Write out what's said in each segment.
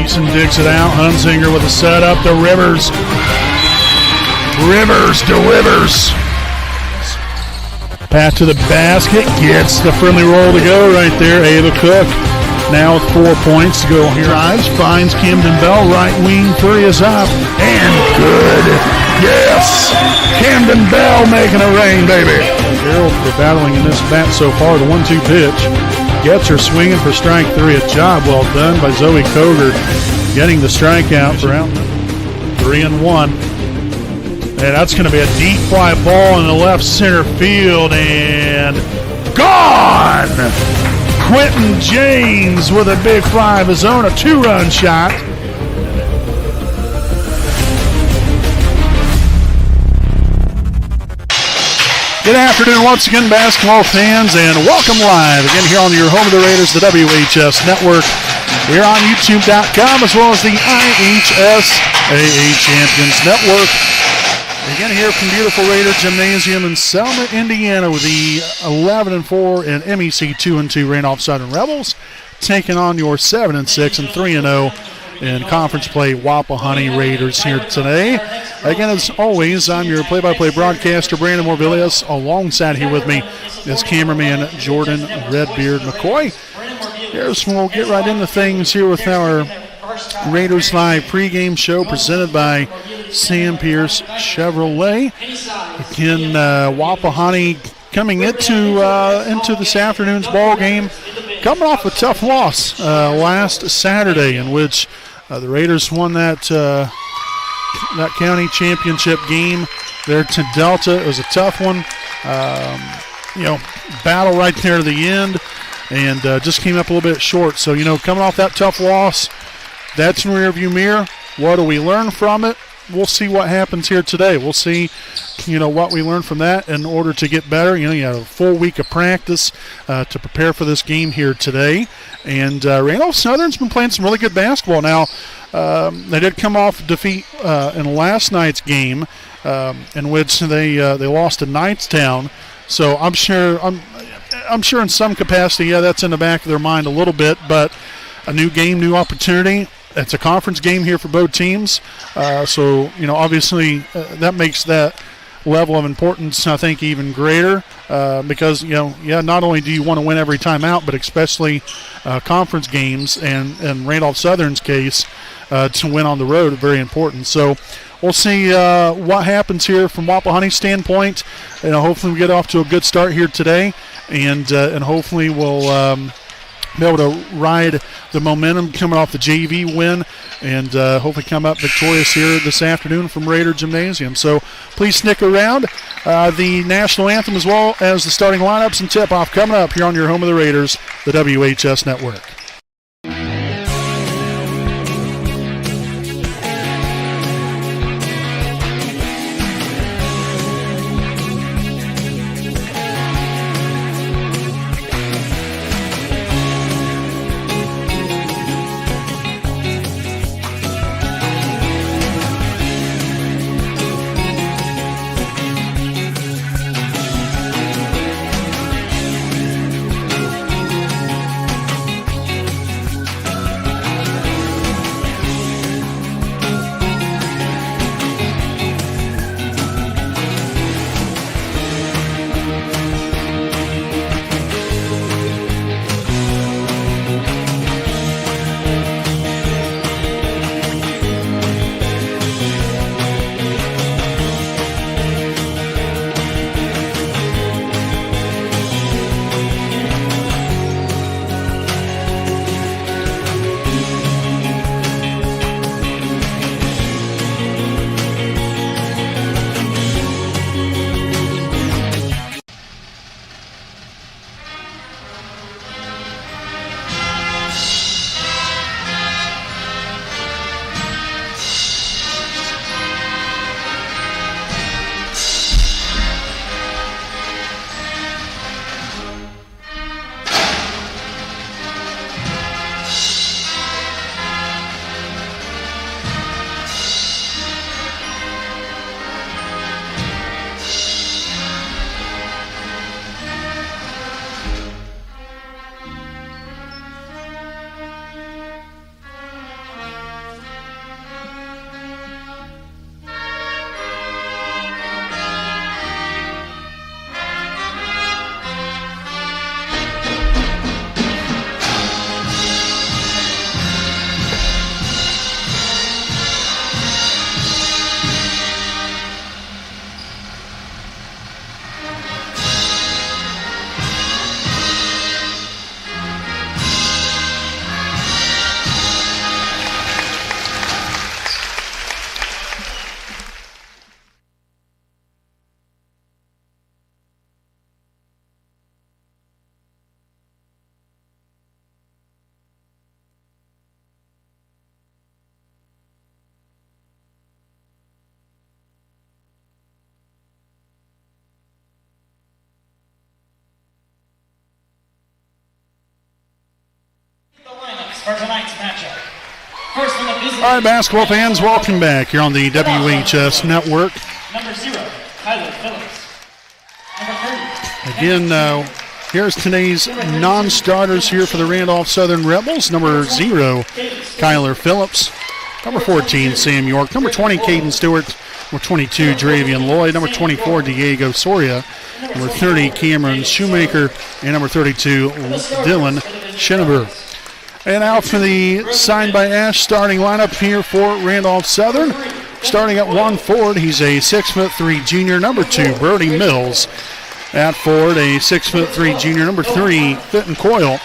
Jackson digs it out. Hunzinger with a setup to Rivers. Rivers delivers. Pat to the basket. Gets the friendly roll to go right there. Ava Cook now with 4 points to go here. Drives, finds Camden Bell. Right wing three is up. And good. Yes. Camden Bell making it rain, baby. Gerald for battling in this bat so far. The 1-2 pitch. Gets her swinging for strike three. A job well done by Zoe Koger getting the strikeout for out. 3-1. And that's going to be a deep fly ball in the left center field. And gone! Quentin James with a big fly of his own. A 2-run shot. Good afternoon once again, basketball fans, and welcome live again here on your home of the Raiders, the WHS Network. We're on YouTube.com as well as the IHS AA Champions Network. Again here from beautiful Raider Gymnasium in Selma, Indiana, with the 11-4 and MEC 2-2 Randolph Southern Rebels taking on your 7-6 and 3-0 in conference play Wapahani Raiders here today. Again, as always, I'm your play-by-play broadcaster, Brandon Morvillius. Alongside here with me is cameraman Jordan Redbeard McCoy. Here's when we'll get right into things here with our Raiders Live pregame show presented by Sam Pierce Chevrolet. Again, Wapahani coming into this afternoon's ball game, coming off a tough loss last Saturday, in which the Raiders won that county championship game there to Delta. It was a tough one, battle right there to the end, and just came up a little bit short. So, coming off that tough loss, that's in rearview mirror. What do we learn from it? We'll see what happens here today. We'll see, what we learn from that in order to get better. You had a full week of practice to prepare for this game here today. And Randolph Southern's been playing some really good basketball. Now, they did come off defeat in last night's game, in which they lost to Knightstown. So I'm sure in some capacity, that's in the back of their mind a little bit. But a new game, new opportunity. It's a conference game here for both teams. So, obviously that makes that level of importance, I think, even greater because, not only do you want to win every time out, but especially conference games and Randolph Southern's case to win on the road is very important. So we'll see what happens here from Wapahani's standpoint. Hopefully we get off to a good start here today, and hopefully we'll be able to ride the momentum coming off the JV win and hopefully come up victorious here this afternoon from Raider Gymnasium. So please stick around. The national anthem as well as the starting lineups and tip-off coming up here on your home of the Raiders, the WHS Network. All right, basketball fans, welcome back here on the WHS Network. Number 0, Kyler Phillips. Number 30. Again, here's today's non-starters here for the Randolph Southern Rebels. Number 0, Kyler Phillips. Number 14, Sam York. Number 20, Caden Stewart. Number 22, Dravian Lloyd. Number 24, Diego Soria. Number 30, Cameron Shoemaker. And number 32, Dylan Schinneber. And out for the signed by Ash starting lineup here for Randolph Southern. Starting at 1 forward, he's a 6'3" junior. Number 2, Brody Mills. At forward, a 6'3" junior. Number 3, Fenton Coyle.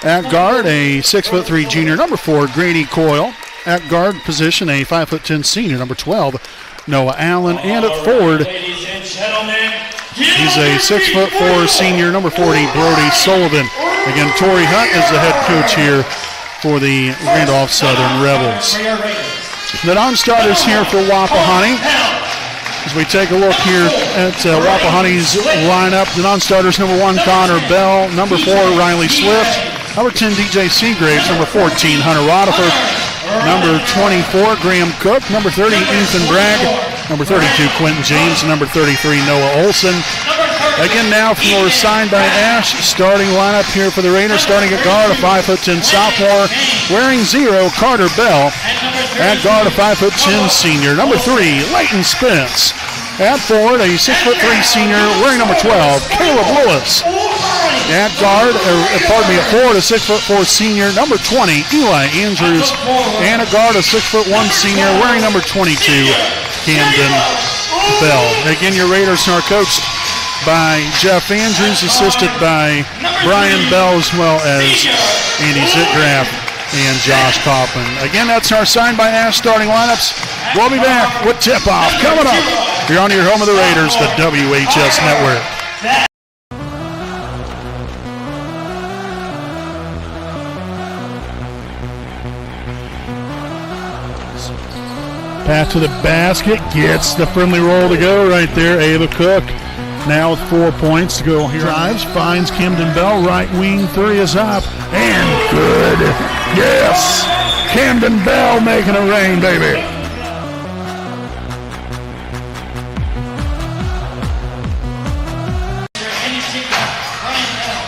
At guard, a 6'3" junior. Number 4, Grady Coyle. At guard position, a 5'10" senior. Number 12, Noah Allen. And at forward, he's a 6'4" senior. Number 40, Brody Sullivan. Again, Torrey Hunt is the head coach here for the Randolph Southern Rebels. The non-starters here for Wapahani. As we take a look here at Wapahani's lineup, the non-starters, number 1, Connor Bell. Number 4, Riley Swift. Number 10, DJ Seagraves. Number 14, Hunter Rodiford. Number 24, Graham Cook. Number 30, Ethan Bragg. Number 32, Quentin James. And number 33, Noah Olson. Again now for signed by Ash, starting lineup here for the Raiders. Starting at guard, a 5'10" sophomore. Wearing 0, Carter Bell. At guard, a 5'10" senior. Number 3, Leighton Spence. At forward, a 6'3" senior. Wearing number 12, Caleb Lewis. At guard, at forward, a 6'4" senior. Number 20, Eli Andrews. And at guard, a 6'1" senior. Wearing number 22, Camden Bell. Again, your Raiders are coached by Jeff Andrews, assisted by Brian Bell, as well as Andy Zitgraff and Josh Coffin. Again, that's our signed by Ash starting lineups. We'll be back with tip-off coming up. You're on your home of the Raiders, the WHS Network. Pass to the basket, gets the friendly roll to go right there. Ava Cook now with 4 points to go here. Drives, finds Camden Bell, right wing, 3 is up, and good. Yes, Camden Bell making it rain, baby.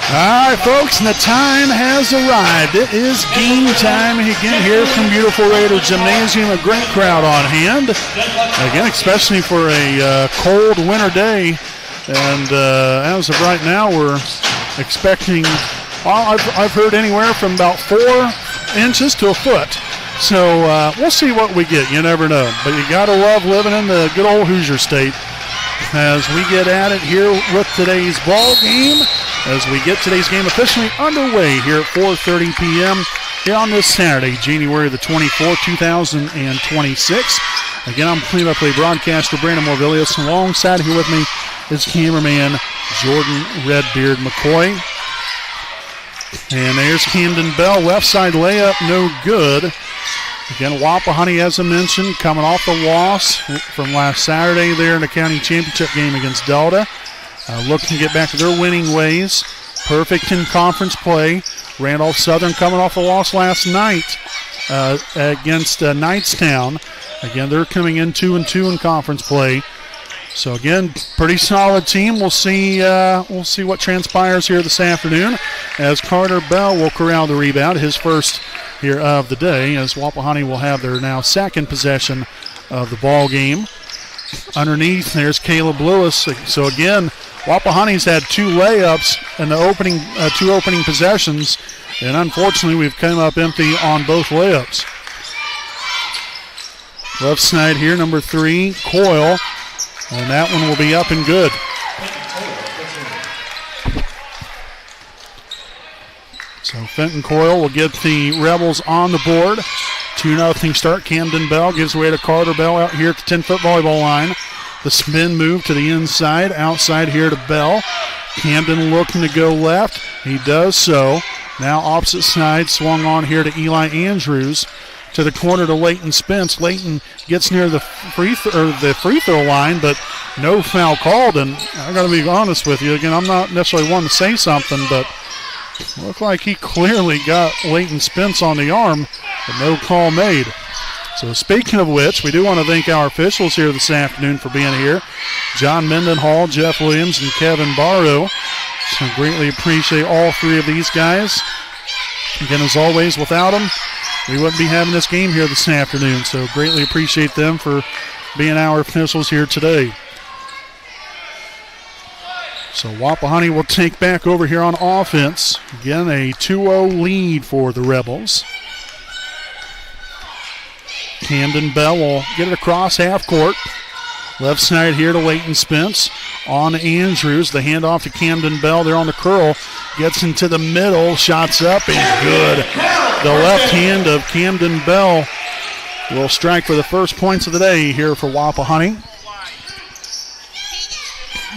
All right, folks, and the time has arrived. It is game time again here from beautiful Raider Gymnasium. A great crowd on hand. Again, especially for a cold winter day. And as of right now, we're expecting, well, I've heard anywhere from about 4 inches to a foot. So we'll see what we get. You never know. But you got to love living in the good old Hoosier State. As we get at it here with today's ball game, as we get today's game officially underway here at 4:30 p.m. here on this Saturday, January the 24th, 2026. Again, I'm play-by-play broadcaster Brandon Morvillius. Alongside here with me is cameraman Jordan Redbeard McCoy. And there's Camden Bell, left side layup, no good. Again, Wapahani, as I mentioned, coming off the loss from last Saturday there in the county championship game against Delta. Looking to get back to their winning ways. Perfect in conference play. Randolph Southern coming off a loss last night against Knightstown. Again, they're coming in 2-2 in conference play. So again, pretty solid team. We'll see what transpires here this afternoon as Carter Bell will corral the rebound, his first here of the day, as Wapahani will have their now second possession of the ball game. Underneath, there's Caleb Lewis. So again, Wapahani's had 2 layups in the two opening possessions, and unfortunately we've come up empty on both layups. Left side here, number 3, Coyle, and that one will be up and good. So Fenton Coyle will get the Rebels on the board. 2-0 start. Camden Bell gives way to Carter Bell out here at the 10-foot volleyball line. The spin move to the inside, outside here to Bell. Camden looking to go left. He does so. Now opposite side, swung on here to Eli Andrews. To the corner to Leighton Spence. Leighton gets near the free throw line, but no foul called. And I got to be honest with you. Again, I'm not necessarily one to say something, but looked like he clearly got Leighton Spence on the arm, but no call made. So speaking of which, we do want to thank our officials here this afternoon for being here. John Mendenhall, Jeff Williams, and Kevin Barrow. So greatly appreciate all three of these guys. Again, as always, without them, we wouldn't be having this game here this afternoon. So greatly appreciate them for being our officials here today. So Wapahani will take back over here on offense. Again, a 2-0 lead for the Rebels. Camden Bell will get it across half court. Left side here to Leighton Spence. On Andrews. The handoff to Camden Bell. They're on the curl. Gets into the middle. Shots up and good. The left hand of Camden Bell will strike for the first points of the day here for Wapahani.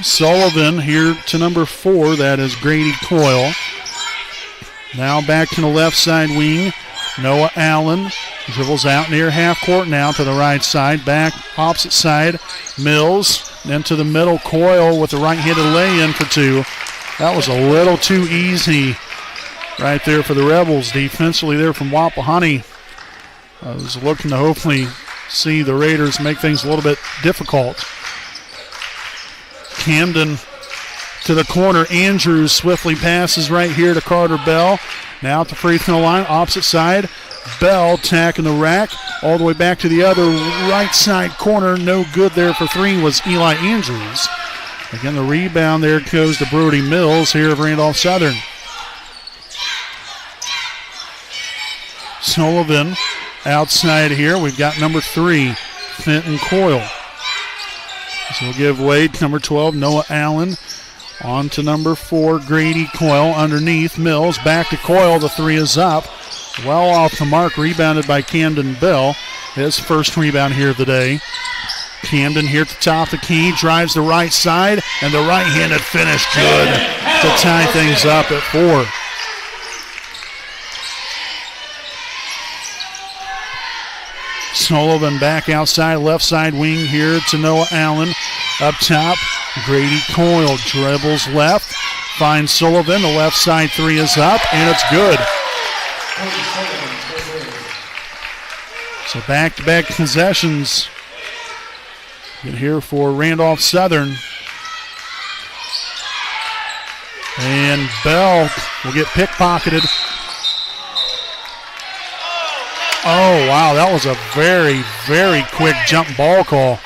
Sullivan here to number 4. That is Grady Coyle. Now back to the left side wing. Noah Allen dribbles out near half court now to the right side. Back opposite side. Mills. Then to the middle. Coyle with the right-handed lay-in for 2. That was a little too easy right there for the Rebels defensively there from Wapahani. I was looking to hopefully see the Raiders make things a little bit difficult. Camden to the corner. Andrews swiftly passes right here to Carter Bell. Now at the free throw line, opposite side. Bell tacking the rack all the way back to the other right side corner. No good there for 3 was Eli Andrews. Again, the rebound there goes to Brody Mills here of Randolph Southern. Sullivan outside here. We've got number 3, Fenton Coyle. So we'll give way to number 12, Noah Allen. On to number 4, Grady Coyle. Underneath, Mills. Back to Coyle. The 3 is up. Well off the mark. Rebounded by Camden Bell. His first rebound here of the day. Camden here at the top of the key. Drives the right side. And the right-handed finish good to tie things up at 4. Sullivan back outside, left side wing here to Noah Allen. Up top, Grady Coyle dribbles left, finds Sullivan. The left side 3 is up, and it's good. So back-to-back possessions here for Randolph Southern. And Bell will get pickpocketed. Oh, wow, that was a very, very quick jump ball call.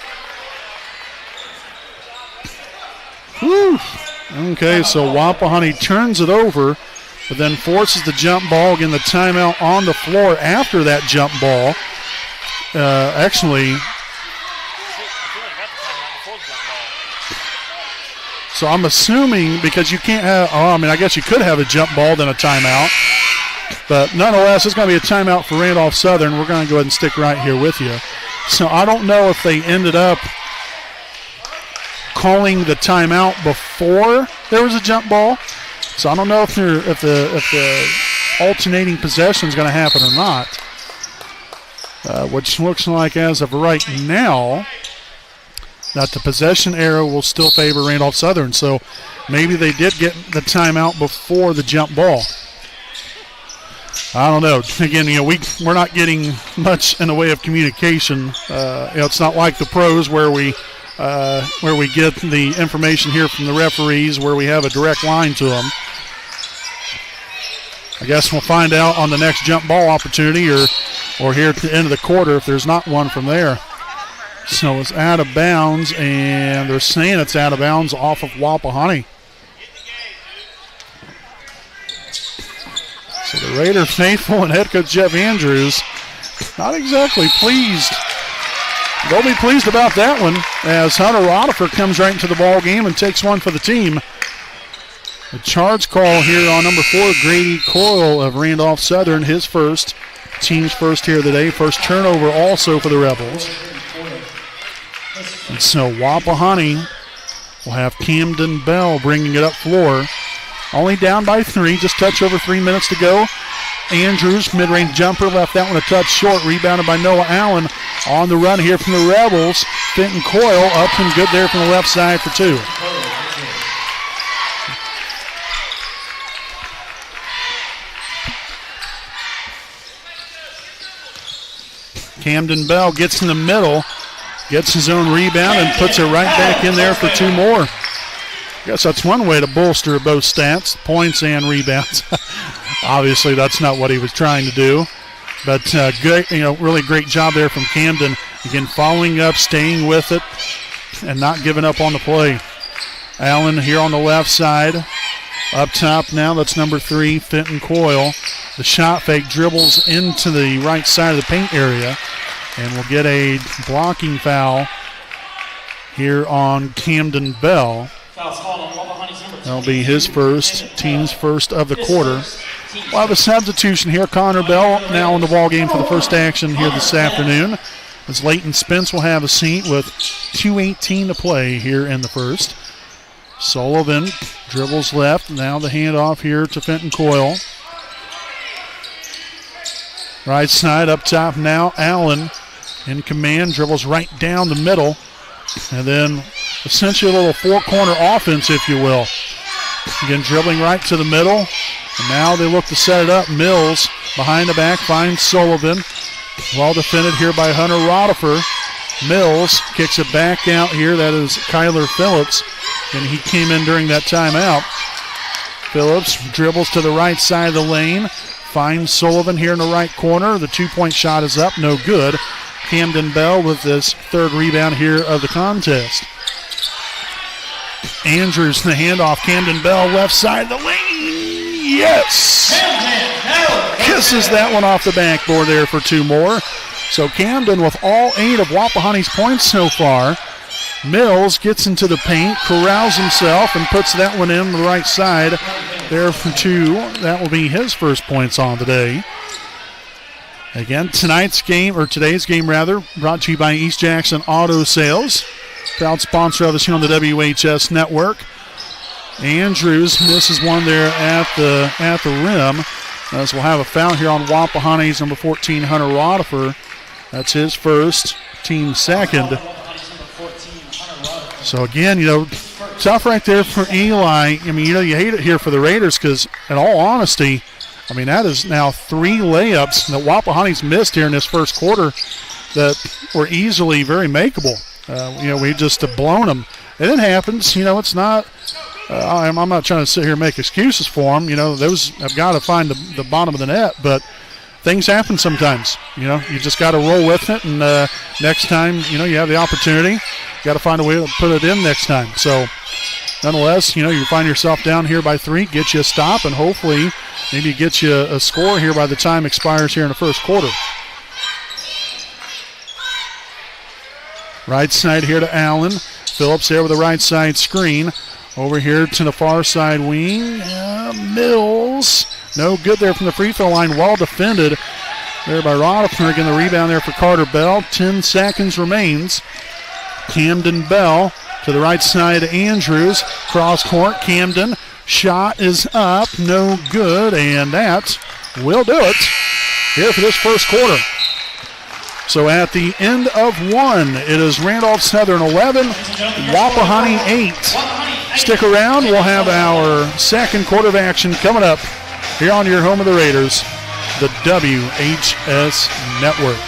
Whew. Okay, so Wapahani turns it over, but then forces the jump ball. Again, the timeout on the floor after that jump ball. So I'm assuming because you can't have, I guess you could have a jump ball, then a timeout. But nonetheless, it's going to be a timeout for Randolph Southern. We're going to go ahead and stick right here with you. So I don't know if they ended up calling the timeout before there was a jump ball. So I don't know if the alternating possession is going to happen or not. Which looks like as of right now that the possession arrow will still favor Randolph Southern. So maybe they did get the timeout before the jump ball. I don't know. Again, we're not getting much in the way of communication. It's not like the pros where we get the information here from the referees, where we have a direct line to them. I guess we'll find out on the next jump ball opportunity, or here at the end of the quarter if there's not one from there. So it's out of bounds, and they're saying it's out of bounds off of Wapahani. So the Raider faithful and head coach Jeff Andrews not exactly pleased. They'll be pleased about that one as Hunter Rodifer comes right into the ball game and takes one for the team. A charge call here on number 4, Grady Coyle of Randolph Southern, his first, team's first here today. First turnover also for the Rebels. And so Wapahani will have Camden Bell bringing it up floor. Only down by 3, just touch over 3 minutes to go. Andrews, mid-range jumper, left that one a touch short. Rebounded by Noah Allen. On the run here from the Rebels. Fenton Coyle up and good there from the left side for 2. Camden Bell gets in the middle, gets his own rebound, and puts it right back in there for 2 more. I guess that's one way to bolster both stats, points and rebounds. Obviously, that's not what he was trying to do. But good, really great job there from Camden. Again, following up, staying with it, and not giving up on the play. Allen here on the left side. Up top now, that's number 3, Fenton Coyle. The shot fake dribbles into the right side of the paint area, and we'll get a blocking foul here on Camden Bell. That'll be his first, team's first of the quarter. We'll have a substitution here. Connor Bell now in the ball game for the first action here this afternoon, as Leighton Spence will have a seat with 2:18 to play here in the first. Sullivan dribbles left. Now the handoff here to Fenton Coyle. Right side up top now. Allen in command, dribbles right down the middle. And then essentially a little 4-corner offense, if you will. Again, dribbling right to the middle. And now they look to set it up. Mills behind the back finds Sullivan. Well defended here by Hunter Rodifer. Mills kicks it back out here. That is Kyler Phillips. And he came in during that timeout. Phillips dribbles to the right side of the lane. Finds Sullivan here in the right corner. The 2-point shot is up. No good. Camden Bell with his 3rd rebound here of the contest. Andrews, the handoff. Camden Bell, left side of the lane. Yes! Kisses that one off the backboard there for 2 more. So Camden with all 8 of Wapahani's points so far. Mills gets into the paint, corrals himself, and puts that one in the right side there for 2. That will be his first points on the day. Again, today's game, brought to you by East Jackson Auto Sales. Proud sponsor of us here on the WHS Network. Andrews misses one there at the rim. As we'll have a foul here on Wapahani's number 14, Hunter Rodifer. That's his first, team second. So again, tough right there for Eli. I mean, you hate it here for the Raiders because, in all honesty, that is now 3 layups that Wapahani's missed here in this first quarter that were easily very makeable. We just have blown them. And it happens. It's not. I'm not trying to sit here and make excuses for them. Those have got to find the bottom of the net, but things happen sometimes. You just got to roll with it, and next time, you have the opportunity. You got to find a way to put it in next time. So, nonetheless, you find yourself down here by 3, get you a stop, and hopefully maybe get you a score here by the time expires here in the first quarter. Right side here to Allen. Phillips there with the right side screen. Over here to the far side wing. Mills. No good there from the free throw line. Well defended there by Rodifer. Again, the rebound there for Carter Bell. 10 seconds remains. Camden Bell to the right side to Andrews. Cross court. Camden. Shot is up. No good. And that will do it here for this first quarter. So at the end of 1, it is Randolph Southern 11, Wapahani 8. Stick around. We'll have our second quarter of action coming up here on your home of the Raiders, the WHS Network.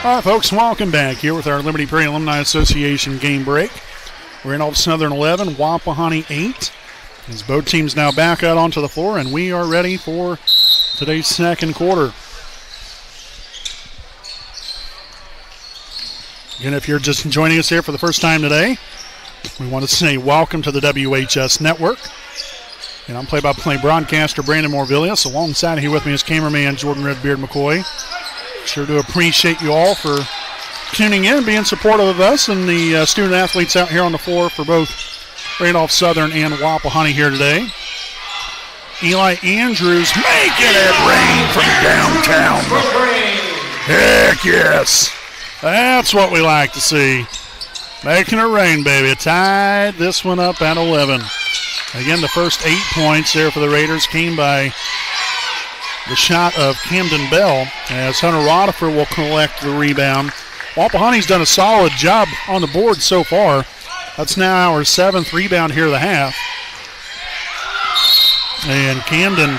All right, folks, welcome back here with our Liberty Prairie Alumni Association game break. Randolph Southern 11, Wapahani 8. As both teams now back out onto the floor, and we are ready for today's second quarter. Again, if you're just joining us here for the first time today, we want to say welcome to the WHS Network. And I'm play-by-play broadcaster Brandon Morvillius. Alongside here with me is cameraman Jordan Redbeard McCoy. Sure to appreciate you all for tuning in, being supportive of us and the student athletes out here on the floor for both Randolph Southern and Wapahani here today. Eli Andrews making it rain from downtown. Heck yes. That's what we like to see. Making it rain, baby. Tied this one up at 11. Again, the first 8 points there for the Raiders came by the shot of Camden Bell, as Hunter Rodifer will collect the rebound. Wapahani's done a solid job on the board so far. That's now our 7th rebound here of the half. And Camden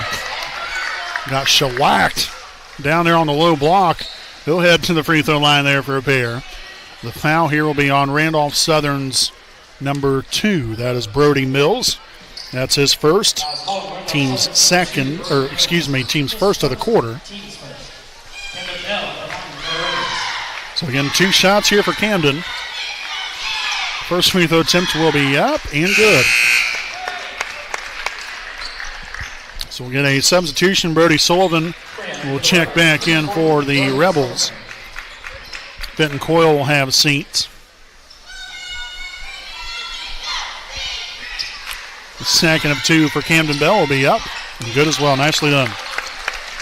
got shellacked down there on the low block. He'll head to the free throw line there for a pair. The foul here will be on Randolph Southern's number 2. That is Brody Mills. That's his first. Team's first of the quarter. So again, 2 shots here for Camden. First free throw attempt will be up and good. So we'll get a substitution. Brody Sullivan will check back in for the Rebels. Fenton Coyle will have seats. The second of 2 for Camden Bell will be up and good as well. Nicely done.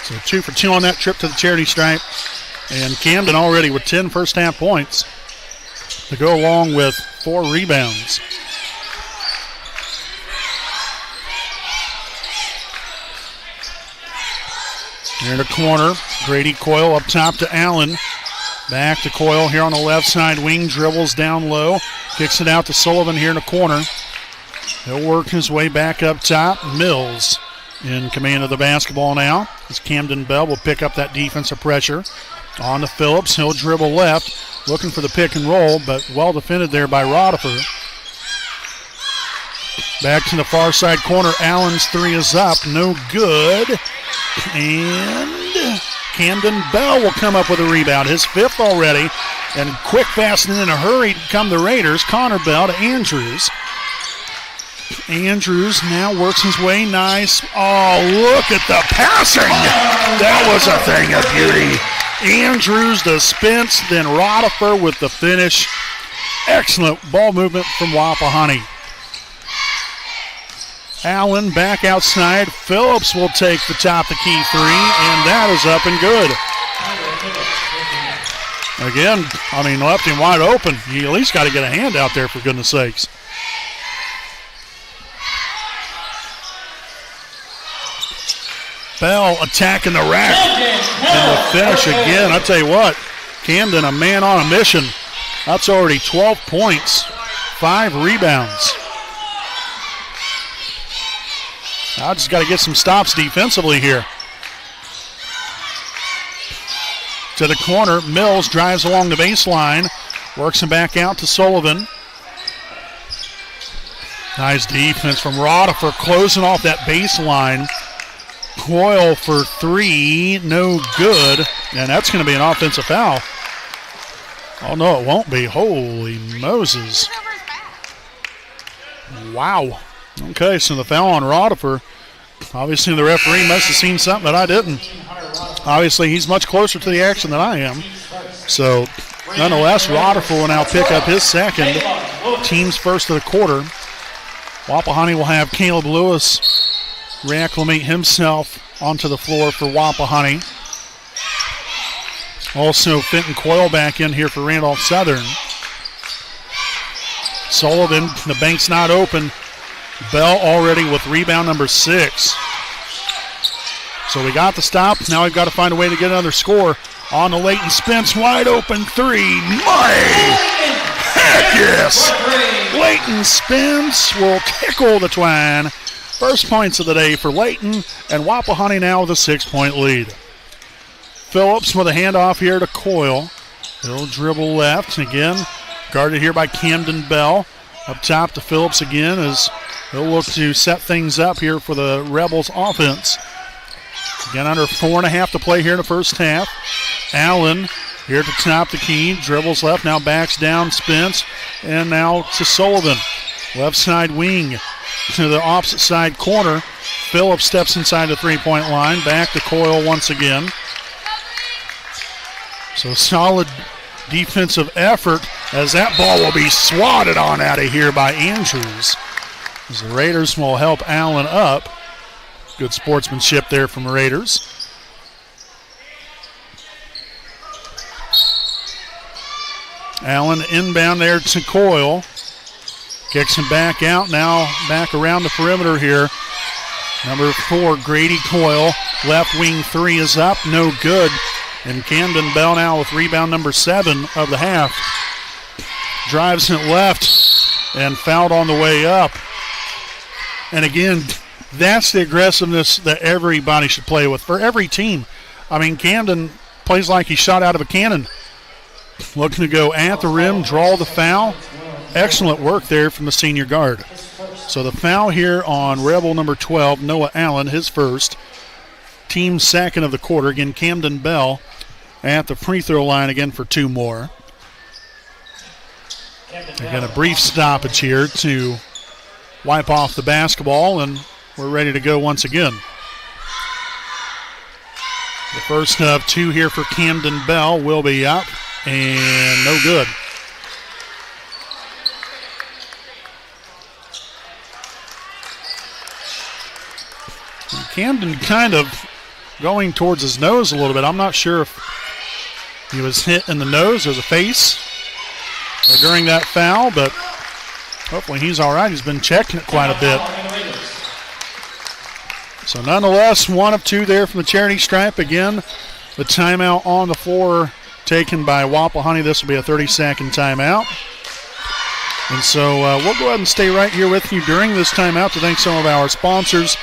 So 2 for 2 on that trip to the charity stripe. And Camden already with 10 first half points to go along with 4 rebounds. Here in the corner, Grady Coyle up top to Allen. Back to Coyle here on the left side wing, dribbles down low, kicks it out to Sullivan here in the corner. He'll work his way back up top. Mills in command of the basketball now, as Camden Bell will pick up that defensive pressure. On to Phillips, he'll dribble left, looking for the pick and roll, but well defended there by Rodifer. Back to the far side corner, Allen's 3 is up, no good. And Camden Bell will come up with a rebound, his 5th already. And quick, fast, and in a hurry come the Raiders. Connor Bell to Andrews. Andrews now works his way nice. Oh, look at the passing. That was a thing of beauty. Andrews the Spence, then Rodifer with the finish. Excellent ball movement from Wapahani. Allen back outside. Phillips will take the top the key 3, and that is up and good. Again, left him wide open. You at least got to get a hand out there, for goodness sakes. Bell attacking the rack. And the finish again. I tell you what, Camden, a man on a mission. That's already 12 points, 5 rebounds. I just got to get some stops defensively here. To the corner, Mills drives along the baseline, works him back out to Sullivan. Nice defense from Rodifer, closing off that baseline. Coyle for 3, no good, and that's going to be an offensive foul. Oh, no, it won't be. Holy Moses. Wow. Okay, so the foul on Rodifer. Obviously, the referee must have seen something that I didn't. Obviously, he's much closer to the action than I am. So, nonetheless, Rodifer will now pick up his second, team's first of the quarter. Wapahani will have Caleb Lewis reacclimate himself onto the floor for Wapahani. Also, Fenton Coyle back in here for Randolph Southern. Sullivan, the bank's not open. Bell already with rebound number 6. So we got the stop. Now we've got to find a way to get another score. On the Leighton Spence, wide open 3. My heck yes! Leighton Spence will tickle the twine. First points of the day for Leighton, and Wapahani now with a 6-point lead. Phillips with a handoff here to Coyle. He'll dribble left. Again, guarded here by Camden Bell. Up top to Phillips again as he'll look to set things up here for the Rebels offense. Again, under 4.5 to play here in the first half. Allen, Here to top the key, dribbles left, now backs down, spins, and now to Sullivan. Left side wing to the opposite side corner. Phillips steps inside the three-point line, back to Coyle once again. So solid defensive effort as that ball will be swatted on out of here by Andrews. As the Raiders will help Allen up. Good sportsmanship there from the Raiders. Allen inbound there to Coyle. Kicks him back out, now back around the perimeter here. Number 4, Grady Coyle. Left wing three is up, no good. And Camden Bell now with rebound number 7 of the half. Drives it left and fouled on the way up. And again, that's the aggressiveness that everybody should play with for every team. I mean, Camden plays like he shot out of a cannon. Looking to go at the rim, draw the foul. Excellent work there from the senior guard. So the foul here on Rebel number 12, Noah Allen, his first. Team second of the quarter. Again, Camden Bell at the free throw line again for 2 more. Again, a brief stoppage here to wipe off the basketball, and we're ready to go once again. The first of 2 here for Camden Bell will be up. And no good. And Camden kind of going towards his nose a little bit. I'm not sure if he was hit in the nose or the face during that foul, but hopefully he's all right. He's been checking it quite a bit. So nonetheless, 1 of 2 there from the charity stripe. Again, the timeout on the floor taken by Wapahani. This will be a 30-second timeout. And so we'll go ahead and stay right here with you during this timeout to thank some of our sponsors.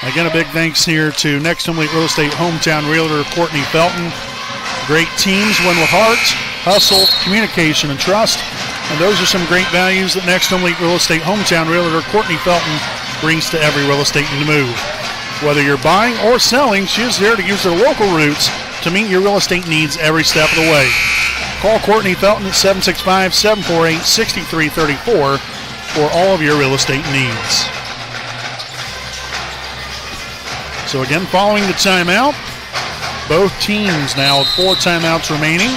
Again, a big thanks here to Next Home Elite Real Estate Hometown Realtor Courtney Felton. Great teams win with heart, hustle, communication, and trust. And those are some great values that Next Home Elite Real Estate Hometown Realtor Courtney Felton brings to every real estate in the move. Whether you're buying or selling, she is there to use their local roots to meet your real estate needs every step of the way. Call Courtney Felton at 765-748-6334 for all of your real estate needs. So again, following the timeout, both teams now with 4 timeouts remaining.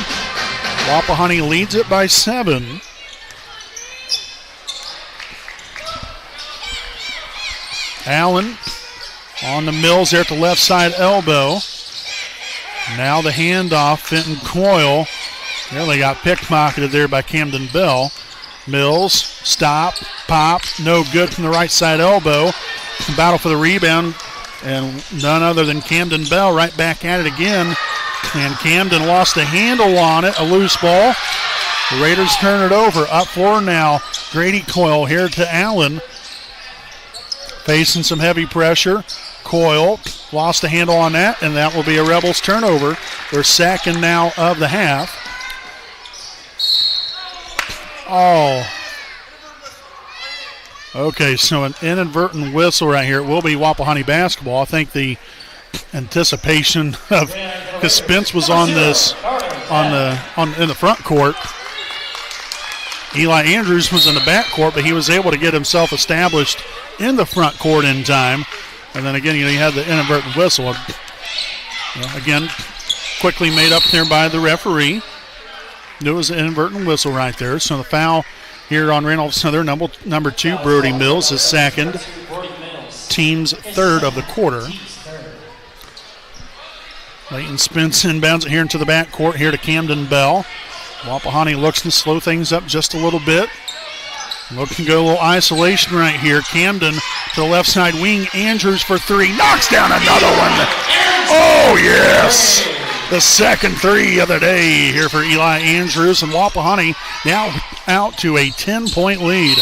Wapahani leads it by 7. Allen on the Mills there at the left side elbow. Now the handoff, Fenton Coyle. Nearly got pickpocketed there by Camden Bell. Mills, stop, pop, no good from the right side elbow. Battle for the rebound, and none other than Camden Bell right back at it again. And Camden lost the handle on it, a loose ball. The Raiders turn it over. Up floor now, Grady Coyle here to Allen. Facing some heavy pressure. Coyle lost the handle on that, and that will be a Rebels turnover. Their second now of the half. Oh. Okay, so an inadvertent whistle right here. It will be Wapahani basketball. I think the anticipation of, because Spence was on this in the front court. Eli Andrews was in the back court, but he was able to get himself established in the front court in time. And then again, you had the inadvertent whistle. Again, quickly made up there by the referee. There was an inadvertent whistle right there. So the foul here on Randolph Southern, number 2, Brody Mills, is second. Team's third of the quarter. Leighton Spence inbounds it here into the back court here to Camden Bell. Wapahani looks to slow things up just a little bit. Looking to go a little isolation right here. Camden to the left side wing. Andrews for 3. Knocks down another one. Oh, yes. The second 3 of the day here for Eli Andrews. And Wapahani now out to a 10-point lead.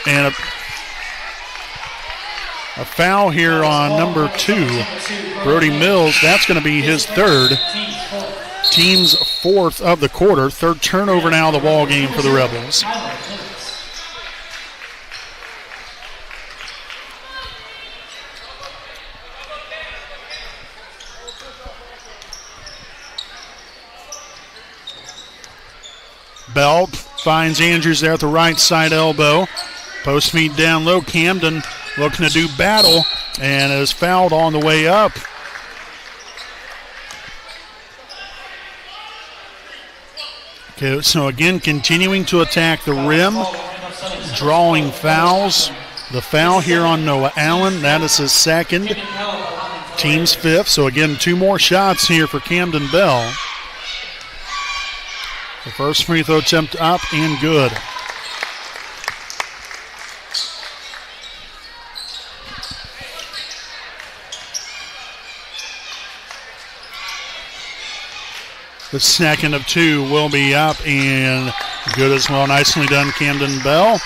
And a foul here on number 2, Brody Mills. That's going to be his third. Team's fourth of the quarter. Third turnover now of the ball game for the Rebels. Bell finds Andrews there at the right side elbow. Post feed down low. Camden looking to do battle and is fouled on the way up. Okay, so again, continuing to attack the rim, drawing fouls. The foul here on Noah Allen, that is his second, team's fifth. So again, 2 more shots here for Camden Bell. The first free throw attempt up and good. The second of 2 will be up and good as well. Nicely done, Camden Bell.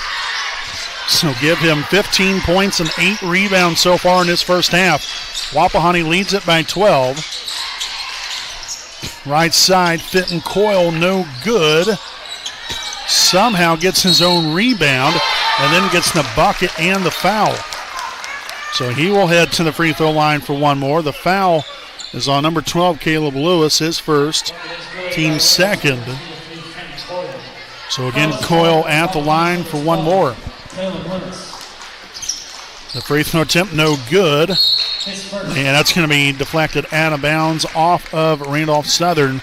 So give him 15 points and 8 rebounds so far in this first half. Wapahani leads it by 12. Right side, Fenton Coyle, no good. Somehow gets his own rebound and then gets the bucket and the foul. So he will head to the free throw line for one more. The foul is on number 12, Caleb Lewis, his first, team second. So again, Coyle at the line for one more. The free throw attempt, no good. And that's going to be deflected out of bounds off of Randolph Southern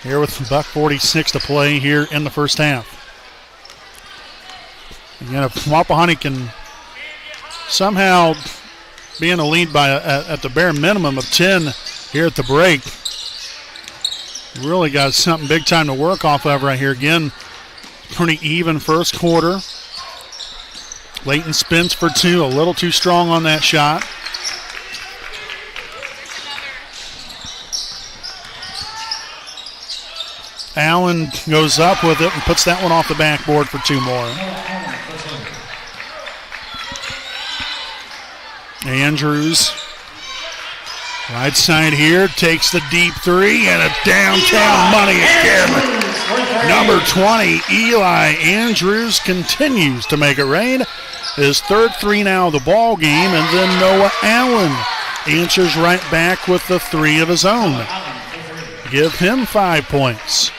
here with $1:46 to play here in the first half. Again, if Wapahani can somehow be in the lead by at the bare minimum of 10 here at the break, really got something big time to work off of right here. Again, pretty even first quarter. Leighton spins for 2, a little too strong on that shot. Allen goes up with it and puts that one off the backboard for 2 more. Andrews, right side here, takes the deep 3 and a downtown money again. Number 20, Eli Andrews continues to make it rain. His third 3 now of the ball game, and then Noah Allen answers right back with the 3 of his own. Give him 5 points.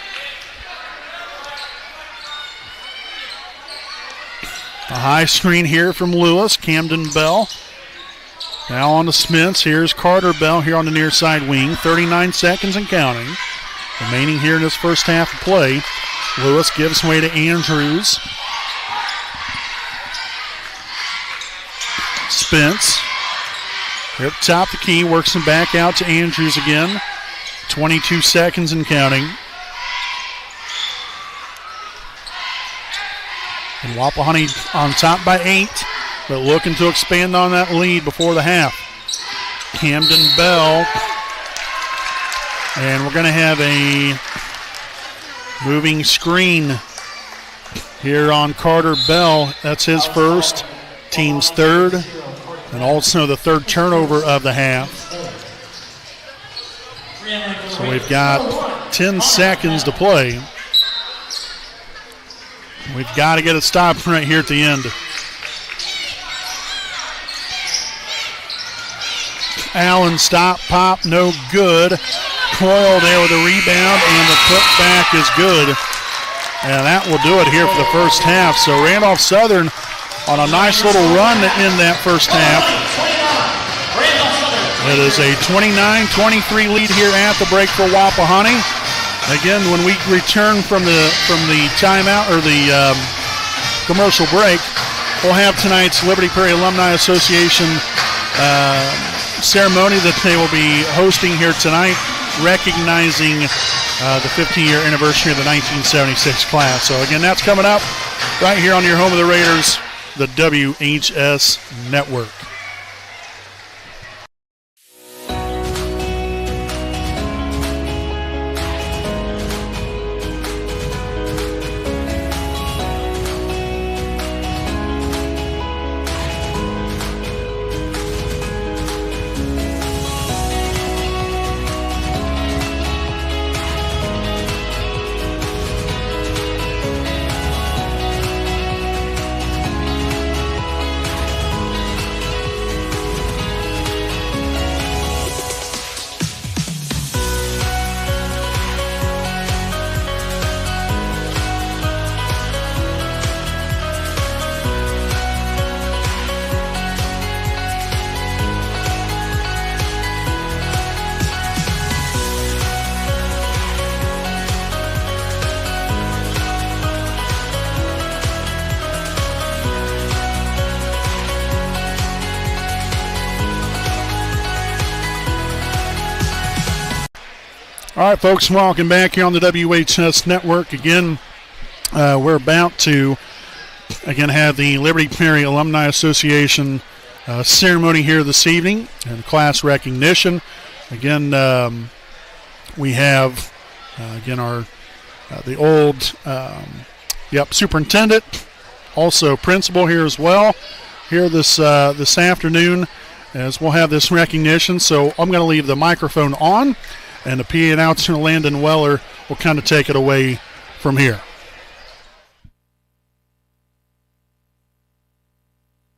A high screen here from Lewis. Camden Bell now on to Smiths. Here's Carter Bell here on the near side wing. 39 seconds and counting remaining here in this first half of play. Lewis gives way to Andrews. Spence here up top the key, works him back out to Andrews again. 22 seconds and counting. And Wapahani on top by 8, but looking to expand on that lead before the half. Camden Bell. And we're going to have a moving screen here on Carter Bell. That's his first, team's third, and also the third turnover of the half. So we've got 10 seconds to play. We've got to get it stopped right here at the end. Allen stop, pop, no good. Coyle there with a rebound, and the putback is good. And that will do it here for the first half. So Randolph Southern on a nice little run to end that first half. It is a 29-23 lead here at the break for Wapahani. Again, when we return from the timeout or the commercial break, we'll have tonight's Liberty Prairie Alumni Association ceremony that they will be hosting here tonight, recognizing the 15-year anniversary of the 1976 class. So again, that's coming up right here on your home of the Raiders, the WHS Network. All right, folks, welcome back here on the WHS Network. Again, we're about to, have the Liberty Perry Alumni Association ceremony here this evening and class recognition. Again, we have, our the old, superintendent, also principal here as well, here this afternoon as we'll have this recognition. So I'm going to leave the microphone on, and the PA announcer, Landon Weller, will kind of take it away from here.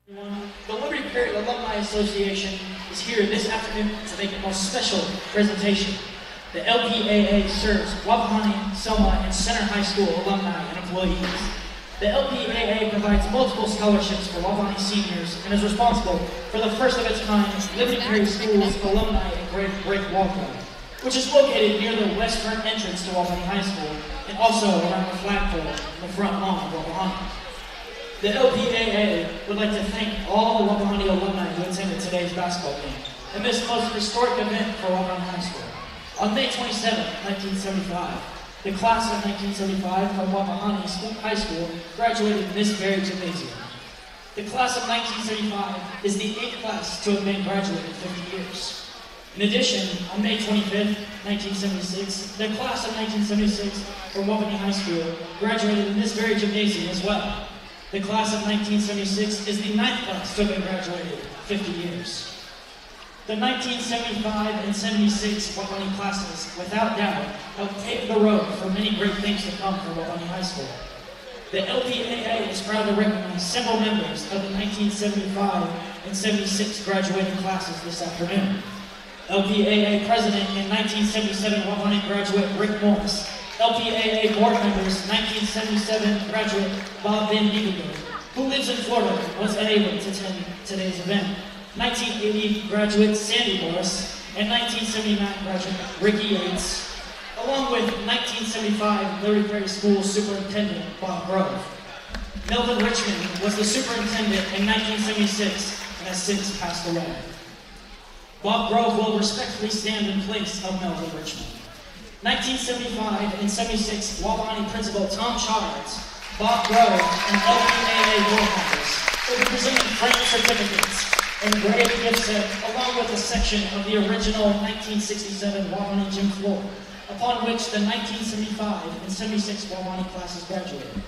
The Liberty Perry Alumni Association is here this afternoon to make a most special presentation. The LPAA serves Wapahani, Selma, and Center High School alumni and employees. The LPAA provides multiple scholarships for Wapahani seniors and is responsible for the first of its kind Liberty Perry School's Alumni and Great Break Walkway, which is located near the western entrance to Wapahani High School and also around the flagpole in the front lawn of Wapahani. The LPAA would like to thank all the Wapahani alumni who attended today's basketball game and this most historic event for Wapahani High School. On May 27, 1975, the class of 1975 from Wapahani High School graduated in this very gymnasium. The class of 1975 is the 8th class to have been graduated in 50 years. In addition, on May 25th, 1976, the class of 1976 from Wapahani High School graduated in this very gymnasium as well. The class of 1976 is the 9th class to have been graduated in 50 years. The 1975 and 76 Wapahani classes, without doubt, helped pave the road for many great things to come for Wapahani High School. The LPAA is proud to recognize several members of the 1975 and 76 graduating classes this afternoon. LPAA President and 1977 Wapahani graduate Rick Morris. LPAA board members 1977 graduate Bob Van Diepenberg, who lives in Florida and was unable to attend today's event. 1980 graduate Sandy Morris and 1979 graduate Ricky Yates, along with 1975 Liberty Perry School Superintendent Bob Grove. Melvin Richmond was the superintendent in 1976 and has since passed away. Bob Grove will respectfully stand in place of Melvin Richmond. 1975 and 76 Wapahani Principal Tom Childs, Bob Grove, and LPAA board members will be presenting framed certificates and engraved gift set, along with a section of the original 1967 Wapahani gym floor, upon which the 1975 and 76 Wapahani classes graduated.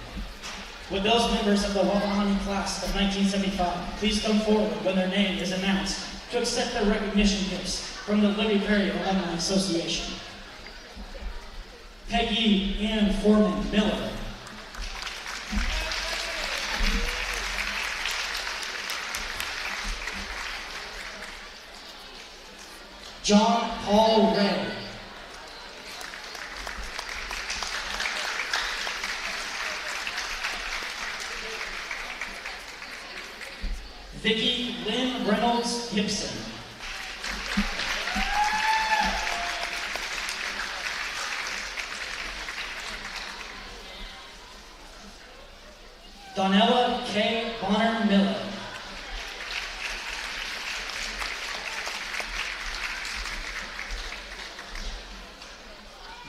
Would those members of the Wapahani class of 1975 please come forward when their name is announced to accept their recognition gifts from the Liberty Perry Alumni Association. Peggy Ann Foreman Miller. John Paul Ray. Vicki Lynn Reynolds Gibson. Donella K. Bonner Miller.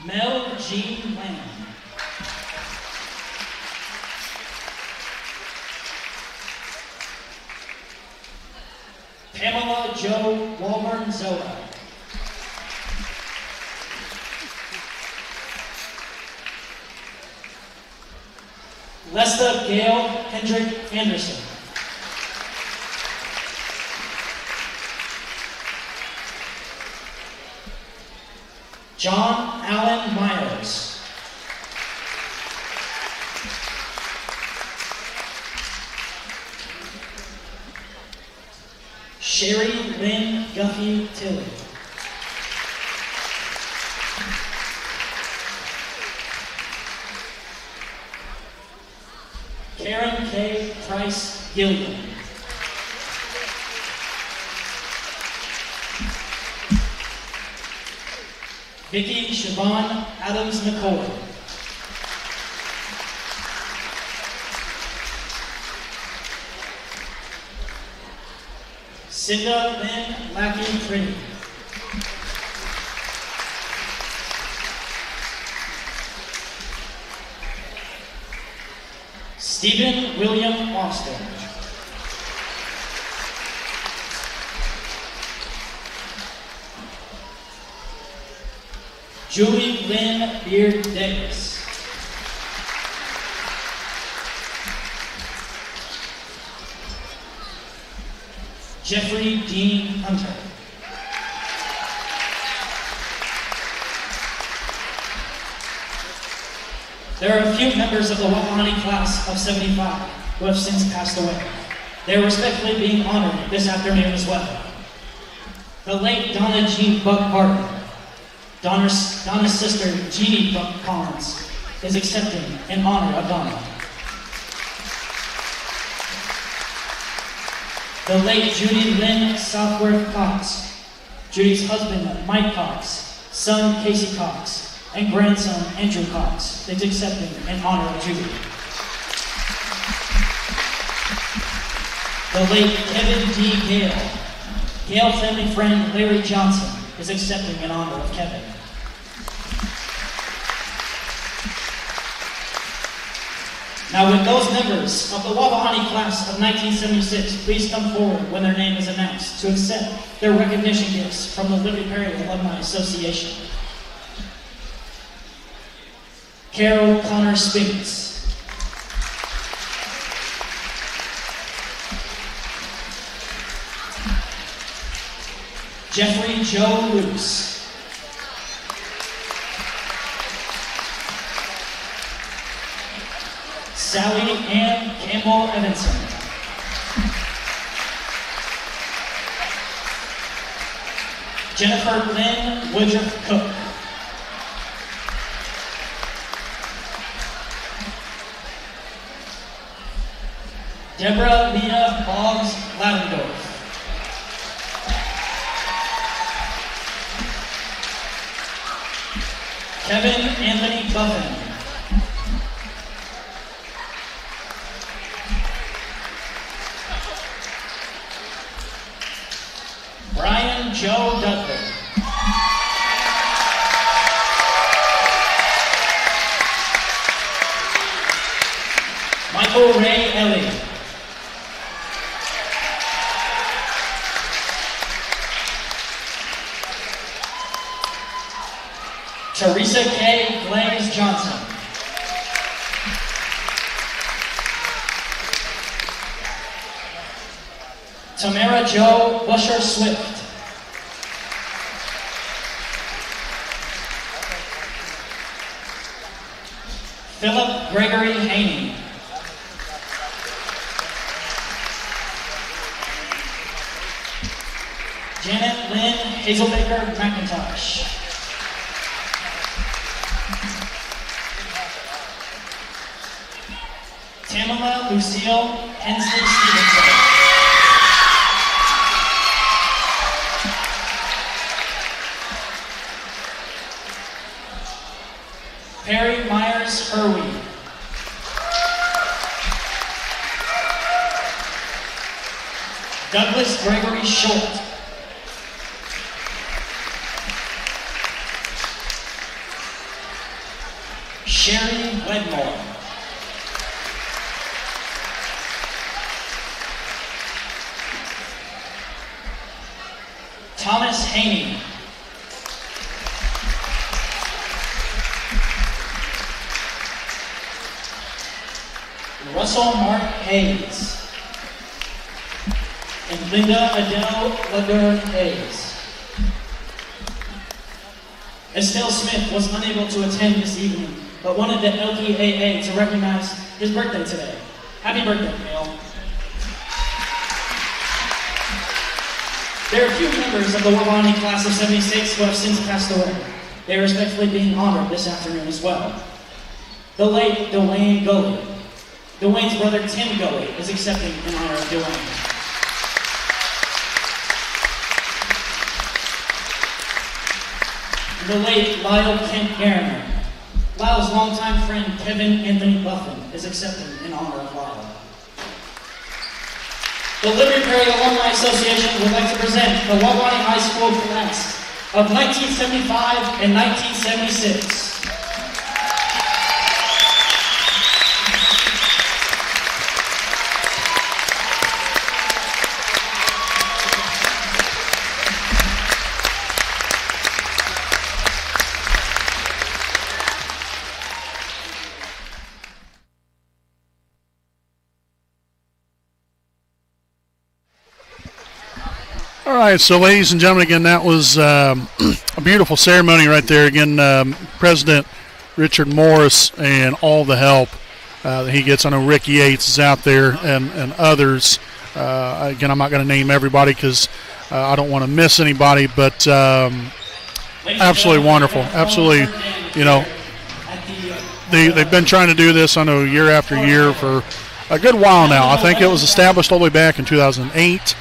Mel Jean Lamb. Pamela Jo Walburn Zola. Lesta Gail Hendrick Anderson. John Allen Myers. Sherry Lynn Guffey Tilley. Karen K. Price Gilliam. Vicki Siobhan Adams McCoy. Cinda Lynn Lackey Trini. Stephen William Austin. Julie Lynn Beard Davis. Jeffrey Dean Hunter. There are a few members of the Wapahani class of 75 who have since passed away. They are respectfully being honored this afternoon as well. The late Donna Jean Buck Barton, Donna's sister Jeannie Buck Collins, is accepting in honor of Donna. The late Judy Lynn Southworth Cox, Judy's husband Mike Cox, son Casey Cox, and grandson Andrew Cox is accepting in honor of Judy. The late Kevin D. Gale, Gale family friend Larry Johnson is accepting in honor of Kevin. Now, would those members of the Wapahani class of 1976 please come forward when their name is announced to accept their recognition gifts from the Liberty Perry Alumni Association. Carol Connor Spinks. Jeffrey Joe Luce. Sally Ann Campbell Evanson. Jennifer Lynn Woodruff Cook. Deborah Leah Boggs Ladendorf. Kevin Anthony Buffin. Brian Joe Dudley. Michael Ray Elliott. Teresa K. Glaze Johnson. Tamara Jo Busher Swift. Philip Gregory Haney. Janet Lynn Hazelbaker McIntosh. Tamala Lucille Hensley Stevenson. Perry Myers Herwey. Douglas Gregory Short. Sherry Wedmore. Thomas Haney. Russell Mark Hayes. And Linda Adele Ladern Hayes. Estelle Smith was unable to attend this evening, but wanted the LPAA to recognize his birthday today. Happy birthday, Hale. There are a few members of the Wapahani class of 76 who have since passed away. They are respectfully being honored this afternoon as well. The late Dwayne Gully. Dwayne's brother Tim Gully is accepting in honor of Dwayne. The late Lyle Kent Garner. Lyle's longtime friend Kevin Anthony Buffin is accepting in honor of Lyle. The Liberty Perry Alumni Association would like to present the Wapahani High School class of 1975 and 1976. All right, so ladies and gentlemen, again, that was a beautiful ceremony right there. Again, President Richard Morris and all the help that he gets. I know Rick Yates is out there and others. Again, I'm not going to name everybody because I don't want to miss anybody, but absolutely wonderful. Absolutely, they've been trying to do this, I know, year after year for a good while now. I think it was established all the way back in 2008.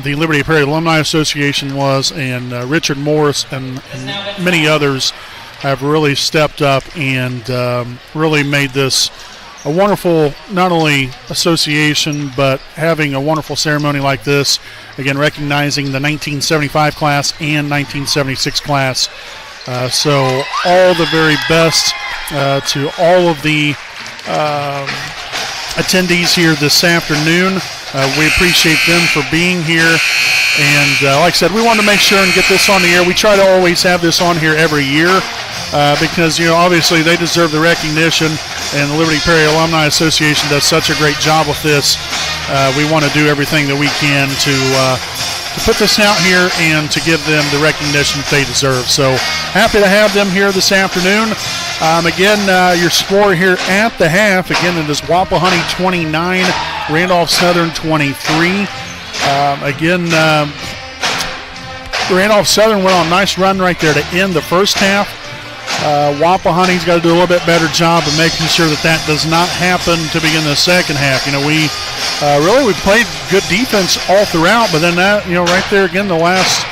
The Liberty Prairie Alumni Association was, and Richard Morris and many others have really stepped up and really made this a wonderful, not only association, but having a wonderful ceremony like this. Again, recognizing the 1975 class and 1976 class. So all the very best to all of the attendees here this afternoon. We appreciate them for being here. And like I said, we wanted to make sure and get this on the air. We try to always have this on here every year because, obviously they deserve the recognition, and the Liberty Prairie Alumni Association does such a great job with this. We want to do everything that we can to put this out here and to give them the recognition that they deserve. So happy to have them here this afternoon. Again, your score here at the half, again, it is Wapahani 29, Randolph Southern 23. Again, Randolph Southern went on a nice run right there to end the first half. Wapahani's got to do a little bit better job of making sure that does not happen to begin the second half. We played good defense all throughout, but then that, right there again, the last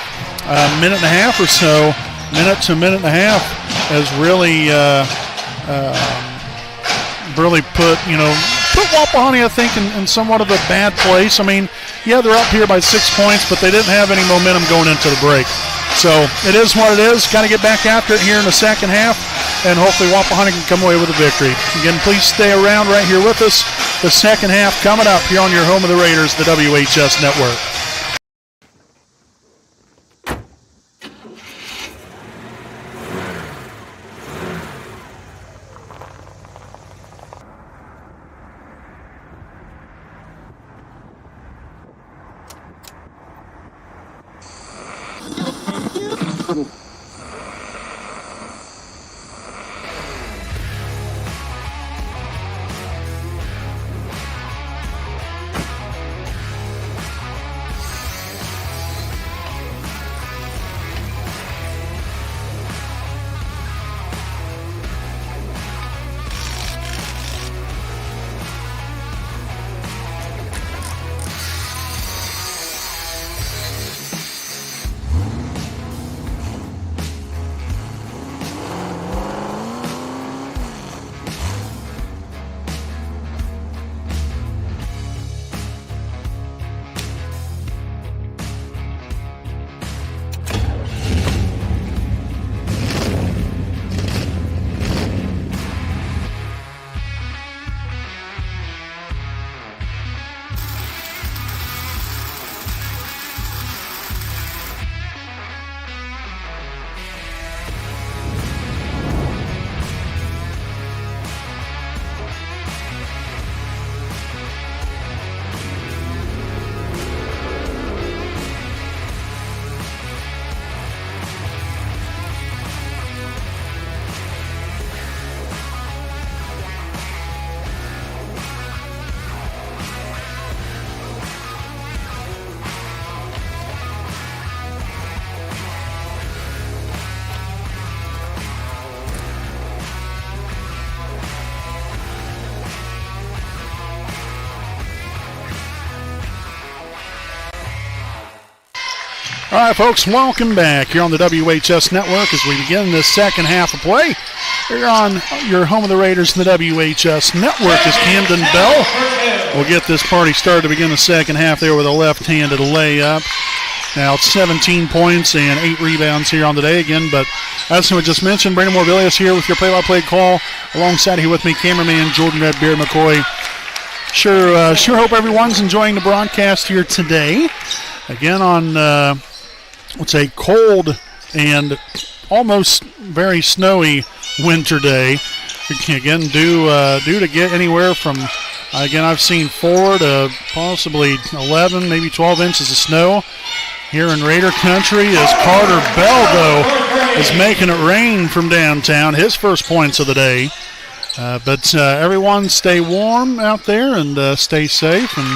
minute and a half or so, minute to minute and a half, has really put Wapahani, I think, in somewhat of a bad place. I mean, yeah, they're up here by 6 points, but they didn't have any momentum going into the break. So it is what it is. Got to get back after it here in the second half, and hopefully Wapahani can come away with a victory. Again, please stay around right here with us. The second half coming up here on your home of the Raiders, the WHS Network. All right, folks, welcome back here on the WHS Network as we begin this second half of play. Here on your home of the Raiders, the WHS Network, as Camden Bell will get this party started to begin the second half there with a left-handed layup. Now it's 17 points and 8 rebounds here on the day again, but as we just mentioned, Brandon Morvillius here with your play-by-play call. Alongside here with me, cameraman Jordan Redbeard McCoy. Sure hope everyone's enjoying the broadcast here today. Again on it's a cold and almost very snowy winter day. Again, due to get anywhere from, again, I've seen 4 to possibly 11, maybe 12 inches of snow. here in Raider country as Carter Bell, though, is making it rain from downtown. His first points of the day. But everyone stay warm out there and stay safe. And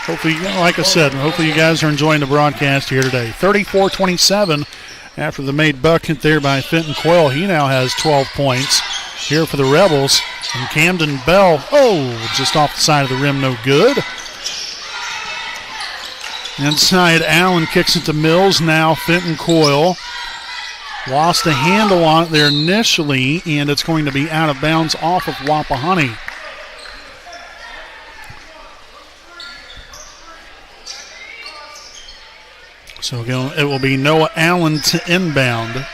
hopefully, like I said, hopefully you guys are enjoying the broadcast here today. 34-27 after the made bucket there by Fenton Coyle. He now has 12 points here for the Rebels. And Camden Bell, just off the side of the rim, no good. Inside, Allen kicks it to Mills. Now Fenton Coyle lost a handle on it there initially, and it's going to be out of bounds off of Wapahani. So again, it will be Noah Allen to inbound.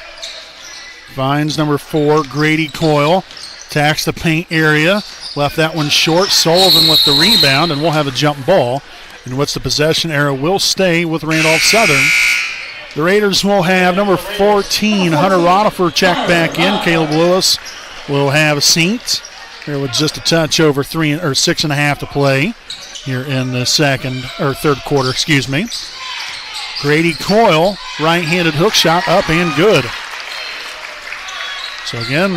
Finds number 4, Grady Coyle. Attacks the paint area. Left that one short. Sullivan with the rebound, and we'll have a jump ball. And what's the possession arrow will stay with Randolph Southern. The Raiders will have number 14, Hunter Rodifer, check back in. Caleb Lewis will have a seat. There with just a touch over 6.5 to play here in the third quarter, Grady Coyle, right-handed hook shot, up and good. So again,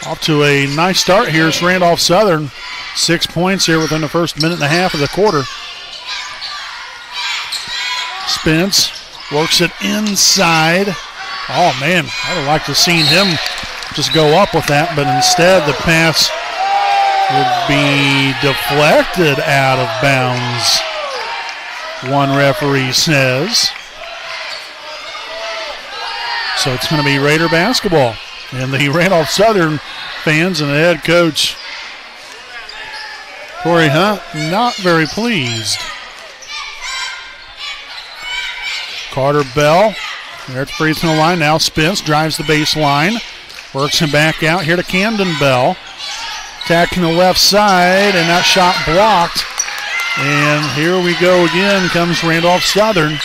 off to a nice start here. It's Randolph Southern. 6 points here within the first minute and a half of the quarter. Spence works it inside. Oh, man, I would like to have seen him just go up with that, but instead the pass would be deflected out of bounds, one referee says. So it's going to be Raider basketball. And the Randolph Southern fans and the head coach, Corey Hunt, not very pleased. Carter Bell, there at the free throw line. Now Spence drives the baseline. Works him back out here to Camden Bell. Attacking the left side, and that shot blocked. And here we go again, comes Randolph Southern.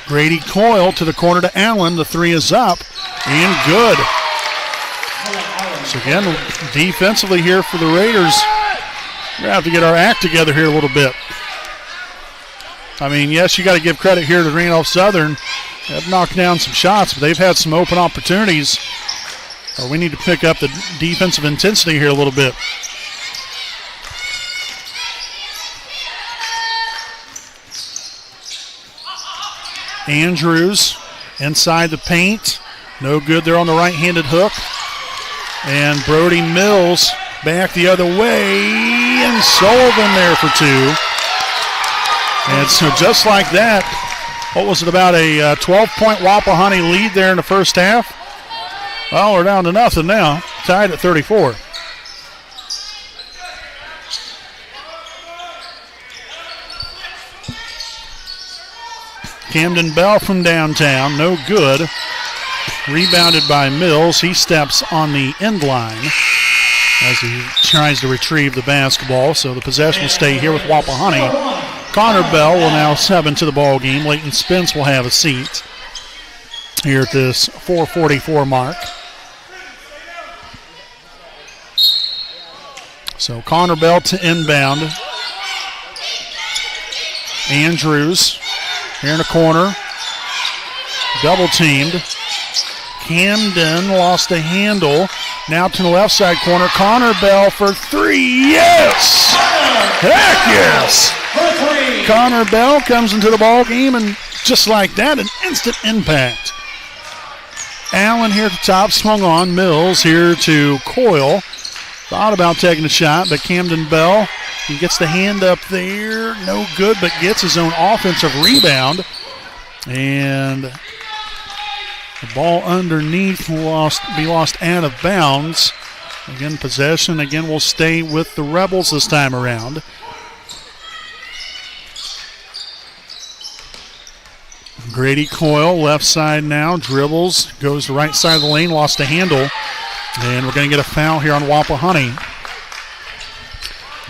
Grady Coyle to the corner to Allen. The three is up and good. So again, defensively here for the Raiders, we're going to have to get our act together here a little bit. I mean, yes, you got to give credit here to Randolph Southern. They've knocked down some shots, but they've had some open opportunities. We need to pick up the defensive intensity here a little bit. Andrews inside the paint. No good there on the right-handed hook. And Brody Mills back the other way. And Sullivan there for two. And so just like that, what was it, about a 12-point Wapahani lead there in the first half? Well, we're down to nothing now. Tied at 34. Camden Bell from downtown, no good. Rebounded by Mills. He steps on the end line as he tries to retrieve the basketball. So the possession will stay here with Wapahani. Connor Bell will now sub into the ball game. Leighton Spence will have a seat here at this 4:44 mark. So Connor Bell to inbound. Andrews here in the corner. Double teamed. Camden lost a handle. Now to the left side corner. Connor Bell for three. Yes! Heck yes! Connor Bell comes into the ball game, and just like that, an instant impact. Allen here at the top, swung on. Mills here to Coyle. Thought about taking a shot, but Camden Bell, he gets the hand up there. No good, but gets his own offensive rebound. And the ball underneath will be lost out of bounds. Again, possession again will stay with the Rebels this time around. Grady Coyle, left side now, dribbles, goes to right side of the lane, lost a handle. And we're going to get a foul here on Wapahani.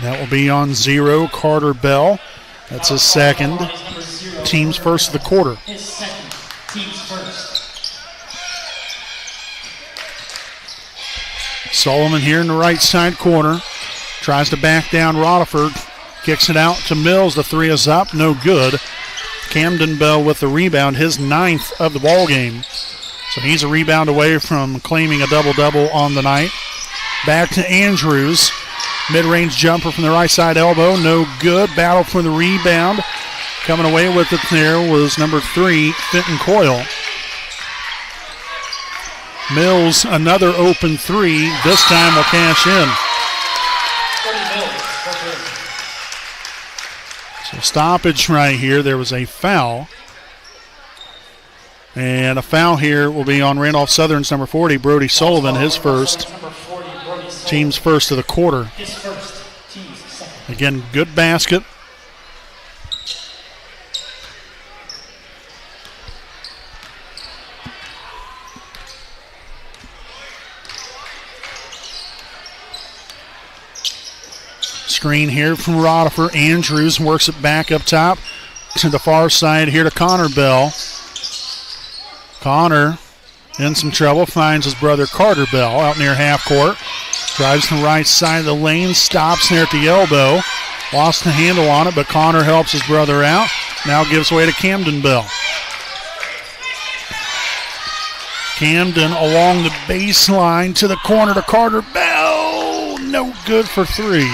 That will be on 0, Carter Bell. That's his second. Team's first of the quarter. His second, team's first. Sullivan here in the right side corner. Tries to back down Rutherford. Kicks it out to Mills. The three is up. No good. Camden Bell with the rebound, his 9th of the ball game. So he's a rebound away from claiming a double-double on the night. Back to Andrews. Mid-range jumper from the right side elbow. No good. Battle for the rebound. Coming away with it there was number 3, Fenton Coyle. Mills, another open 3. This time will cash in. So stoppage right here. There was a foul. And a foul here will be on Randolph Southern's number 40, Brody Sullivan, his first. Team's first of the quarter. Again, good basket. Screen here from Rodifer. Andrews works it back up top to the far side here to Connor Bell. Connor in some trouble, finds his brother Carter Bell out near half court. Drives to the right side of the lane, stops there at the elbow. Lost the handle on it, but Connor helps his brother out. Now gives way to Camden Bell. Camden along the baseline to the corner to Carter Bell. No good for 3.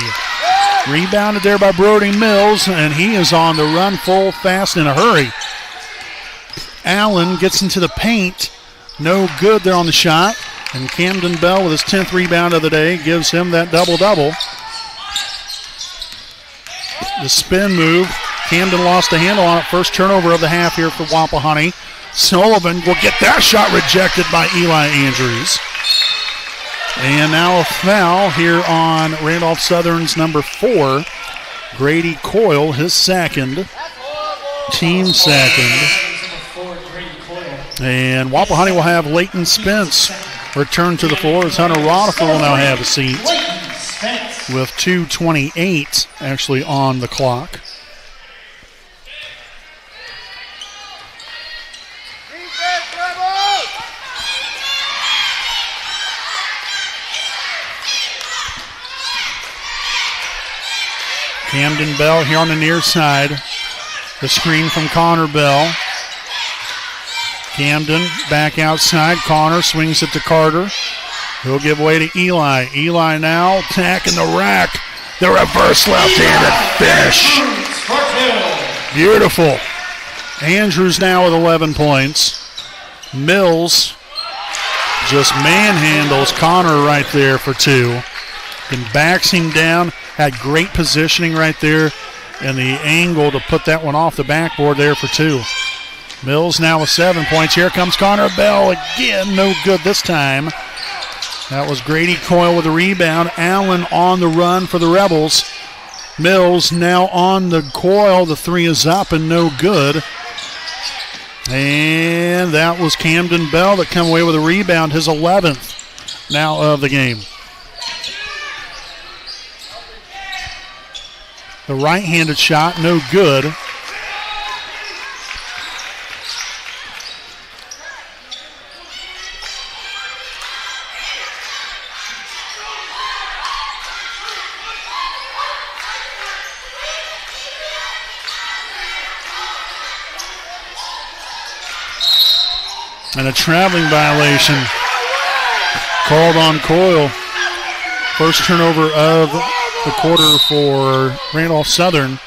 Rebounded there by Brody Mills, and he is on the run full fast in a hurry. Allen gets into the paint. No good there on the shot. And Camden Bell with his 10th rebound of the day gives him that double-double. The spin move. Camden lost the handle on it. First turnover of the half here for Wapahani. Sullivan will get that shot rejected by Eli Andrews. And now a foul here on Randolph Southern's number 4, Grady Coyle, his second. Team second. And Wapahani will have Leighton Spence return to the floor as Hunter Rodifer will now have a seat with 2:28 actually on the clock. Camden Bell here on the near side. The screen from Connor Bell. Camden back outside. Connor swings it to Carter. He'll give way to Eli. Eli now attacking the rack. The reverse left-handed finish. Beautiful. Andrews now with 11 points. Mills just manhandles Connor right there for 2. And backs him down. Had great positioning right there and the angle to put that one off the backboard there for 2. Mills now with 7 points. Here comes Connor Bell again. No good this time. That was Grady Coyle with the rebound. Allen on the run for the Rebels. Mills now on the Coyle. The 3 is up and no good. And that was Camden Bell that come away with a rebound, his 11th now of the game. The right-handed shot, no good. And a traveling violation called on Coyle. First turnover of the quarter for Randolph Southern.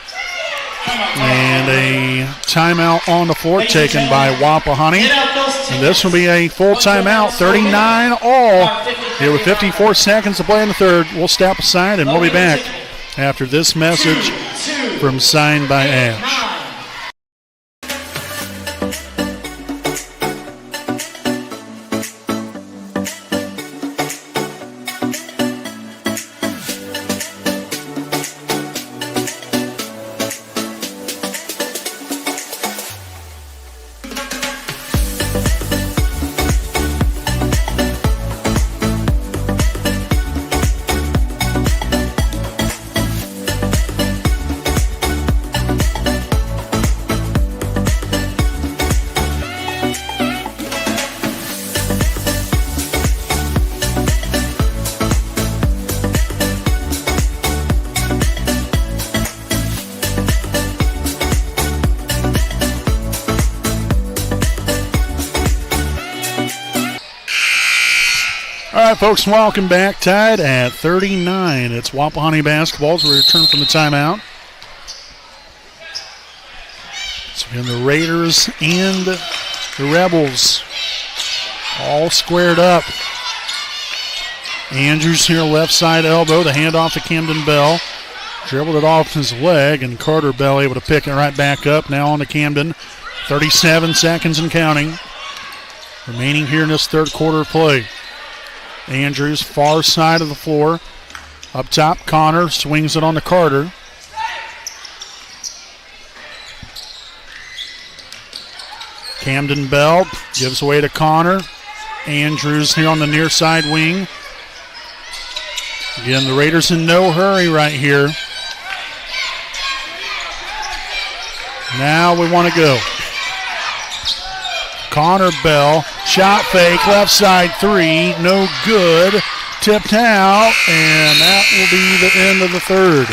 And a timeout on the floor taken by Wapahani. And this will be a full timeout, 39 all. Here with 54 seconds to play in the third. We'll step aside and we'll be back after this message from Signed by Ash. right, folks, welcome back. Tied at 39. It's Wapahani basketball as we return from the timeout. So again, the Raiders and the Rebels all squared up. Andrews here, left side elbow. The handoff to Camden Bell. Dribbled it off his leg, and Carter Bell able to pick it right back up. Now on to Camden. 37 seconds and counting. Remaining here in this third quarter of play. Andrews, far side of the floor. Up top, Connor swings it on to Carter. Camden Bell gives away to Connor. Andrews here on the near side wing. Again, the Raiders in no hurry right here. Now we want to go. Connor Bell, shot fake, left side three, no good. Tipped out, and that will be the end of the third.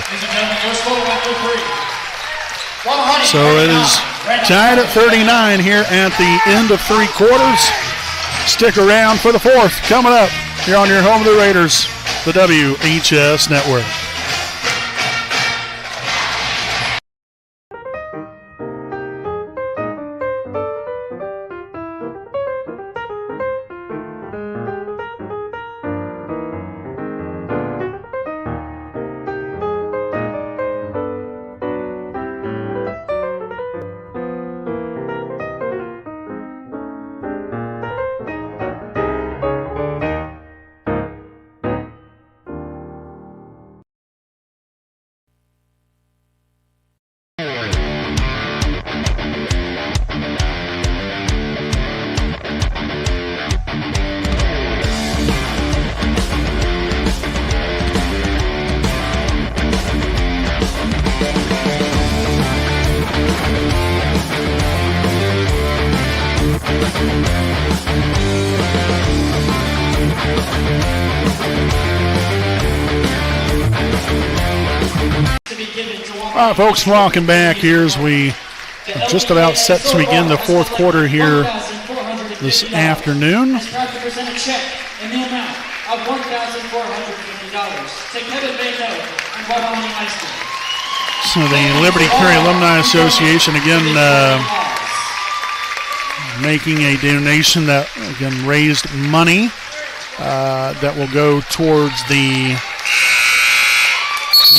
So it is tied at 39 here at the end of three quarters. Stick around for the fourth. Coming up here on your home of the Raiders, the WHS Network. All right, folks, welcome back here as we are just about set to begin the fourth quarter here this afternoon. Is proud to present a check in the amount of $1,450 to Kevin Bato and Wapahani High School. So the Liberty Prairie Alumni Association again making a donation that again raised money that will go towards the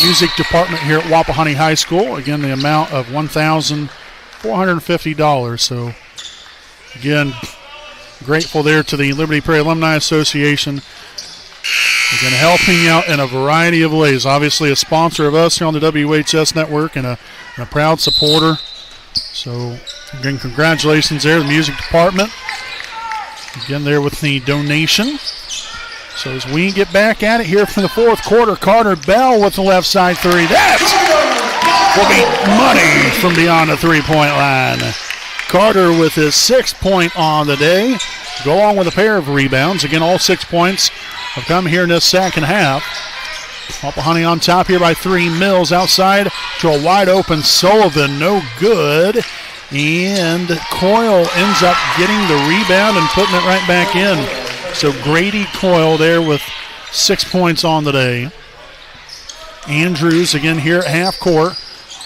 music department here at Wapahani High School. Again, the amount of $1,450. So again, grateful there to the Liberty Prairie Alumni Association. Again, helping out in a variety of ways. Obviously a sponsor of us here on the WHS Network and a proud supporter. So again, congratulations there to the music department. Again, there with the donation. So as we get back at it here for the fourth quarter, Carter Bell with the left side three. That will be money from beyond the three-point line. Carter with his 6th point on the day. Go along with a pair of rebounds. Again, all 6 points have come here in this second half. Wapahani on top here by 3. Mills outside to a wide open Sullivan. No good. And Coyle ends up getting the rebound and putting it right back in. So Grady Coyle there with 6 points on the day. Andrews again here at half court.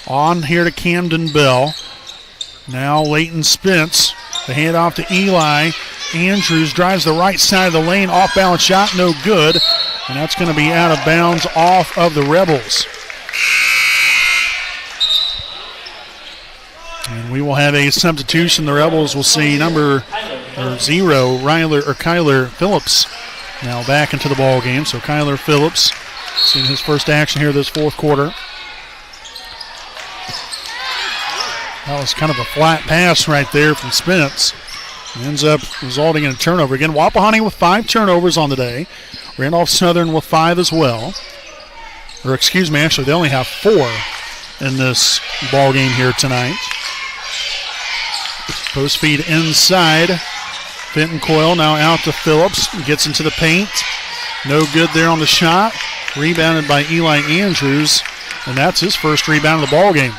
On here to Camden Bell. Now Leighton Spence. The handoff to Eli. Andrews drives the right side of the lane. Off balance shot, no good. And that's going to be out of bounds off of the Rebels. And we will have a substitution. The Rebels will see number 0, Kyler Phillips now back into the ball game. So Kyler Phillips seeing his first action here this fourth quarter. That was kind of a flat pass right there from Spence. Ends up resulting in a turnover. Again, Wapahani with 5 turnovers on the day. Randolph Southern with 5 as well. Or excuse me, actually they only have 4 in this ball game here tonight. Post feed inside. Fenton Coyle now out to Phillips. Gets into the paint. No good there on the shot. Rebounded by Eli Andrews. And that's his first rebound of the ball game.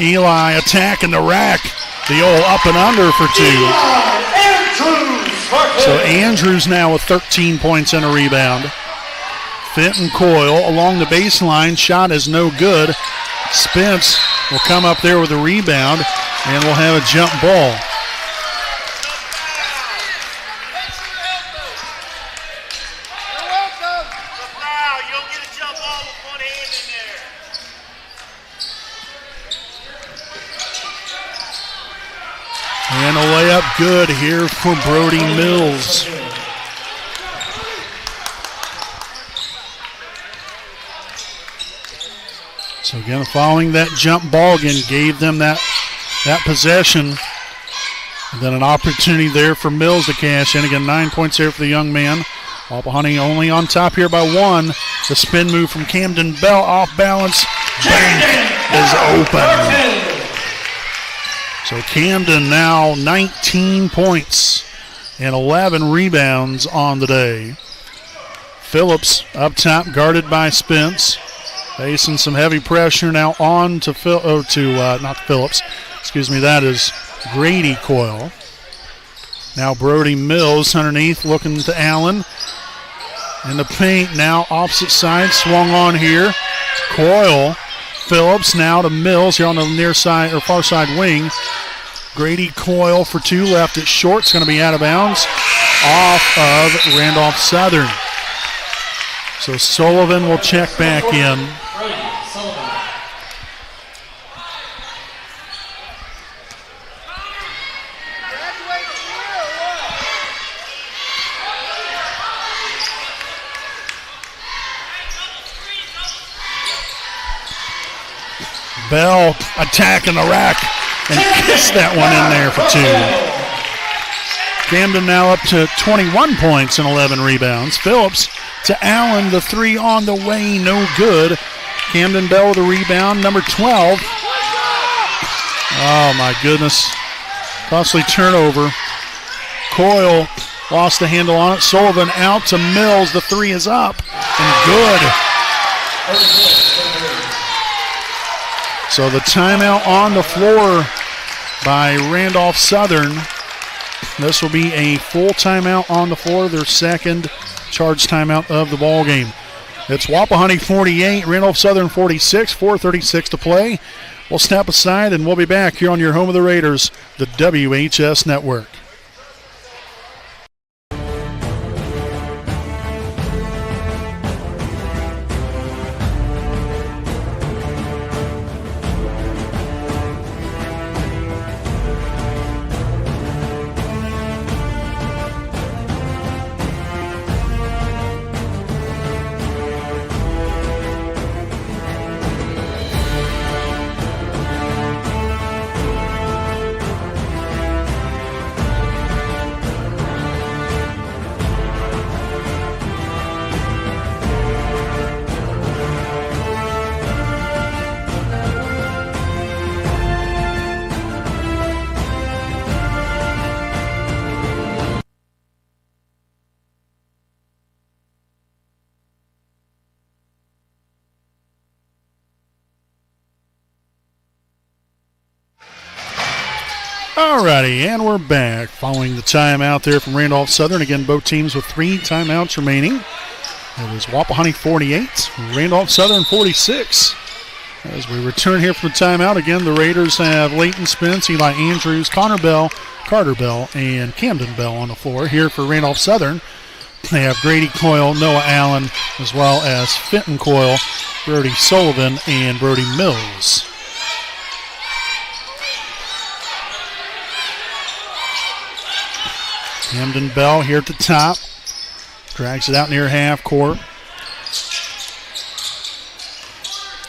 Eli attacking the rack. The old up and under for 2. So Andrews now with 13 points and a rebound. Fenton Coyle along the baseline. Shot is no good. Spence will come up there with a rebound, and we'll have a jump ball. And a layup good here for Brody Mills. So again, following that jump ball, again, gave them that possession. And then an opportunity there for Mills to cash in. Again, 9 points there for the young man. Wapahani only on top here by one. The spin move from Camden Bell off balance. Bank is open. So Camden now 19 points and 11 rebounds on the day. Phillips up top, guarded by Spence. Facing some heavy pressure now on to not Phillips. Excuse me, that is Grady Coyle. Now Brody Mills underneath, looking to Allen. In the paint now, opposite side, swung on here. Coyle, Phillips now to Mills here on the near side or far side wing. Grady Coyle for two, left it short. It's going to be out of bounds off of Randolph Southern. So Sullivan will check back in. Bell attacking the rack and kissed that one in there for two. Camden now up to 21 points and 11 rebounds. Phillips to Allen, the three on the way, no good. Camden Bell with a rebound, number 12. Oh my goodness. Costly turnover. Coyle lost the handle on it. Sullivan out to Mills, the three is up and good. So the timeout on the floor by Randolph Southern. This will be a full timeout on the floor, their second charge timeout of the ball game. It's Wapahani 48, Randolph Southern 46, 4:36 to play. We'll step aside and we'll be back here on your home of the Raiders, the WHS Network. Alrighty, and we're back following the timeout there from Randolph Southern. Again, both teams with 3 timeouts remaining. It is Wapahani 48, Randolph Southern 46. As we return here from the timeout, again, the Raiders have Leighton Spence, Eli Andrews, Connor Bell, Carter Bell, and Camden Bell on the floor. Here for Randolph Southern, they have Grady Coyle, Noah Allen, as well as Fenton Coyle, Brody Sullivan, and Brody Mills. Camden Bell here at the top. Drags it out near half court.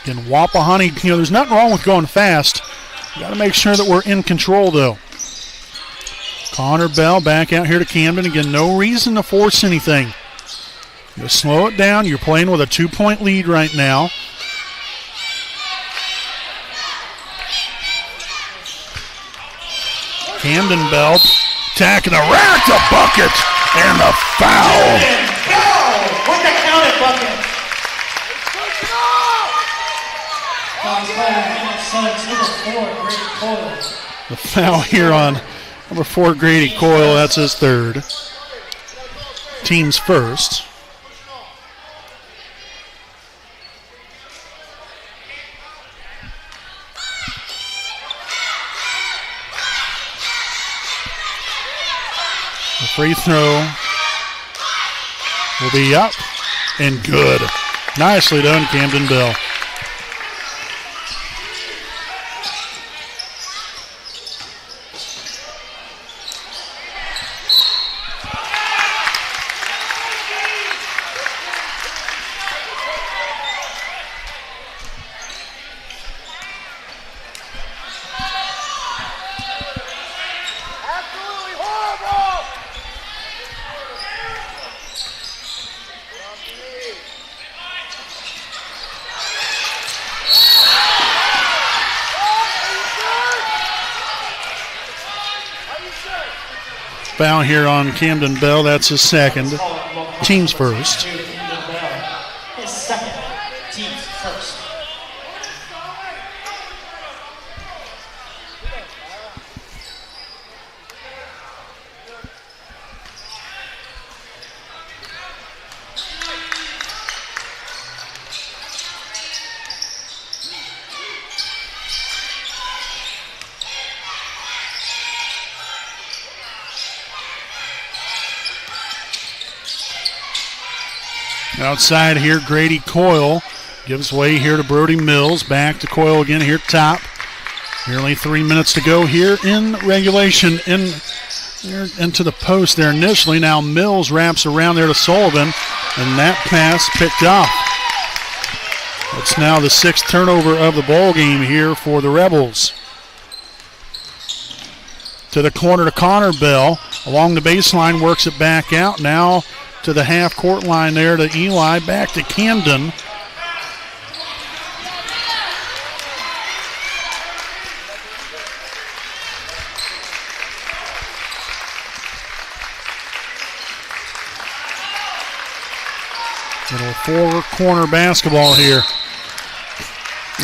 Again, Wapahani, there's nothing wrong with going fast. Got to make sure that we're in control, though. Connor Bell back out here to Camden. Again, no reason to force anything. Just slow it down. You're playing with a 2-point lead right now. Camden Bell attacking the rack, the bucket, and the foul. With the counted bucket. The foul here on number 4, Grady Coyle. That's his third. Team's first. The free throw will be up and good. Nicely done, Camden Bell. Foul here on Camden Bell. That's his second. Team's first. His second. Team's first. Outside here, Grady Coyle gives way here to Brody Mills. Back to Coyle again here top. Nearly 3 minutes to go here in regulation. Into the post there initially. Now Mills wraps around there to Sullivan, and that pass picked off. It's now the 6th turnover of the ball game here for the Rebels. To the corner to Connor Bell. Along the baseline, works it back out. Now to the half-court line there to Eli. Back to Camden. Little four-corner basketball here.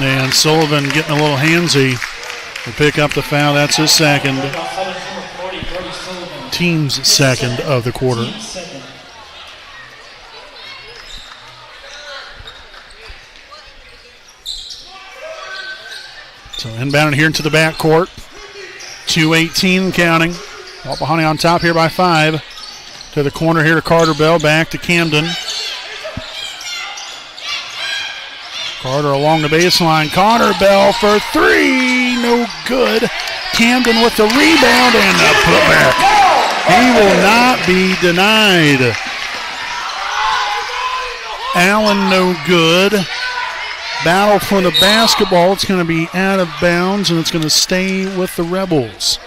And Sullivan getting a little handsy to pick up the foul. That's his second. Team's second of the quarter. So inbound here into the backcourt. 2:18 counting. Wapahani on top here by 5. To the corner here to Carter Bell. Back to Camden. Carter along the baseline. Connor Bell for 3. No good. Camden with the rebound and the putback. He will not be denied. Allen no good. Battle for the basketball. It's going to be out of bounds, and it's going to stay with the Rebels.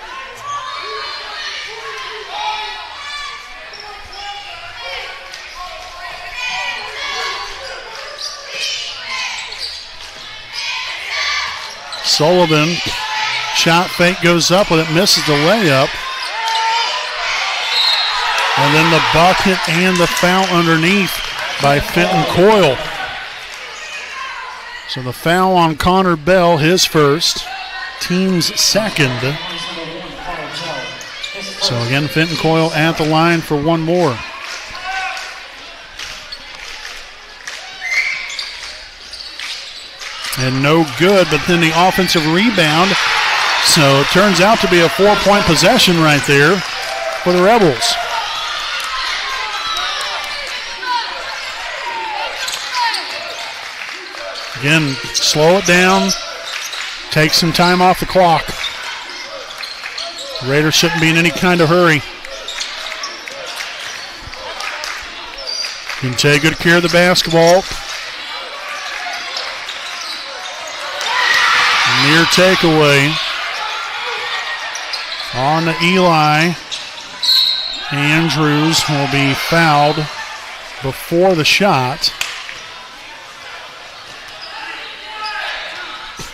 Sullivan, shot fake goes up, but it misses the layup. And then the bucket and the foul underneath by Fenton Coyle. So the foul on Connor Bell, his first, team's second. So again, Fenton Coyle at the line for one more. And no good, but then the offensive rebound. So it turns out to be a 4-point possession right there for the Rebels. Again, slow it down, take some time off the clock. The Raiders shouldn't be in any kind of hurry. Can take good care of the basketball. Near takeaway on to Eli. Andrews will be fouled before the shot.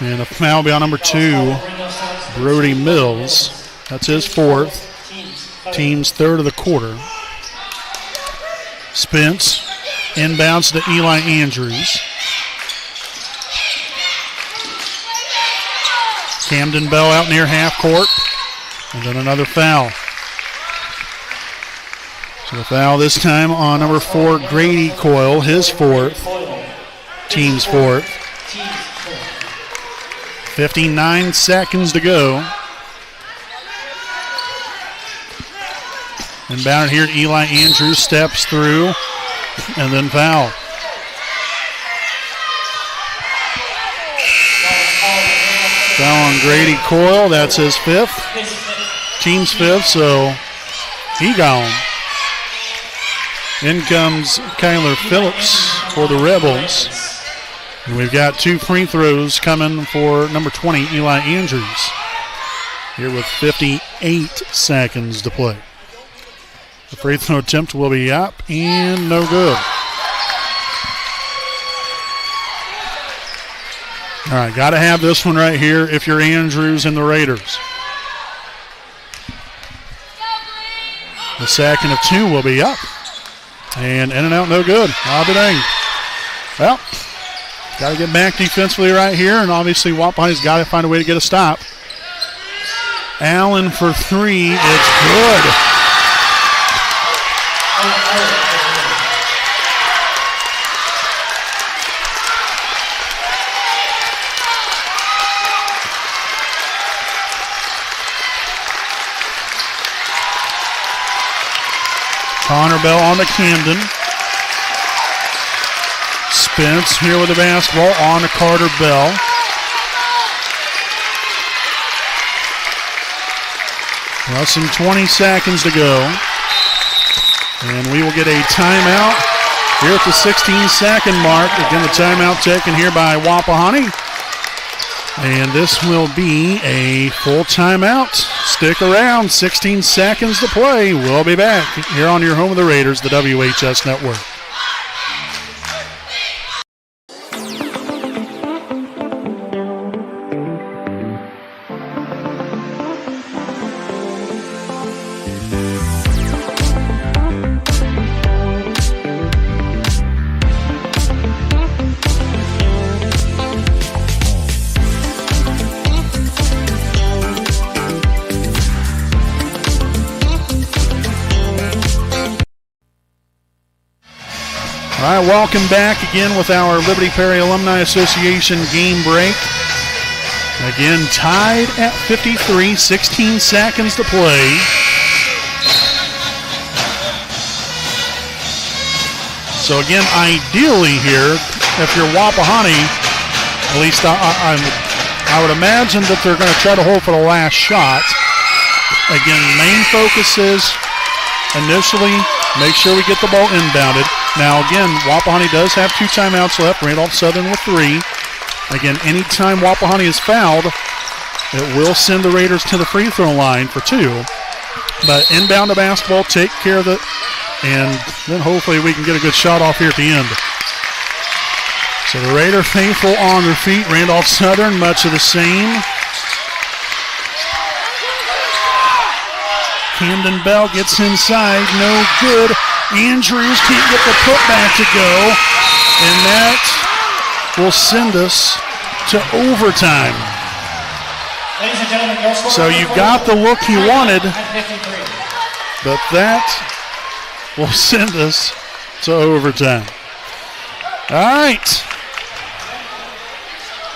And a foul will be on number 2, Brody Mills. That's his 4th. Team's 3rd of the quarter. Spence inbounds to Eli Andrews. Camden Bell out near half court. And then another foul. So the foul this time on number 4, Grady Coyle, his fourth, team's fourth. 59 seconds to go. Inbound here, Eli Andrews steps through and then foul. Foul on Grady Coyle, that's his fifth. Team's fifth, so he gone. In comes Kyler Phillips for the Rebels. And we've got 2 free throws coming for number 20, Eli Andrews. Here with 58 seconds to play. The free throw attempt will be up and no good. All right, got to have this one right here if you're Andrews and the Raiders. The second of 2 will be up. And in and out, no good. I'll be dang. Well, got to get back defensively right here, and obviously Wapahani's got to find a way to get a stop. Allen for 3, it's good. Connor Bell on to Camden. Spence here with the basketball on to Carter Bell. Less than 20 seconds to go. And we will get a timeout here at the 16-second mark. Again, the timeout taken here by Wapahani. And this will be a full timeout. Stick around, 16 seconds to play. We'll be back here on your home of the Raiders, the WHS Network. All right, welcome back again with our Liberty Perry Alumni Association game break. Again, tied at 53, 16 seconds to play. So again, ideally here, if you're Wapahani, at least I would imagine that they're going to try to hold for the last shot. Again, main focus is initially make sure we get the ball inbounded. Now again, Wapahani does have 2 timeouts left. Randolph Southern with 3. Again, anytime Wapahani is fouled, it will send the Raiders to the free throw line for 2. But inbound the basketball, take care of it, and then hopefully we can get a good shot off here at the end. So the Raider faithful on their feet. Randolph Southern, much of the same. Camden Bell gets inside, no good. Andrews can't get the putback to go, and that will send us to overtime. Ladies and gentlemen, your score. So you got the look you wanted, but that will send us to overtime. All right.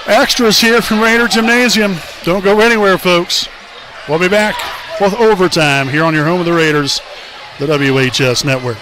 Extras here from Raider Gymnasium. Don't go anywhere, folks. We'll be back with overtime here on your home of the Raiders, the WHS Network.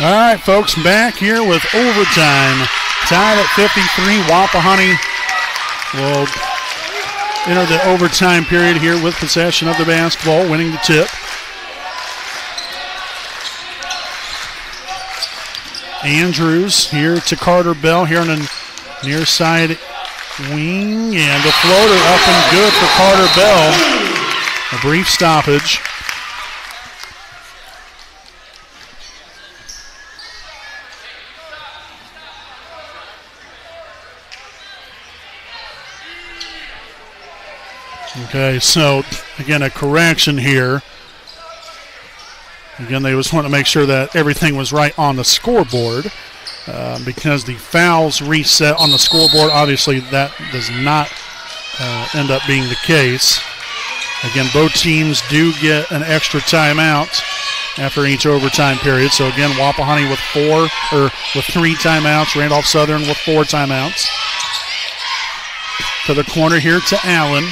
All right, folks, back here with overtime. Tied at 53. Wapahani will enter the overtime period here with possession of the basketball, winning the tip. Andrews here to Carter Bell here on the near side wing, and the floater up and good for Carter Bell. A brief stoppage. Okay, so again, a correction here. Again, they just want to make sure that everything was right on the scoreboard because the fouls reset on the scoreboard. Obviously, that does not end up being the case. Again, both teams do get an extra timeout after each overtime period. So again, Wapahani with 3 timeouts. Randolph Southern with 4 timeouts. To the corner here to Allen.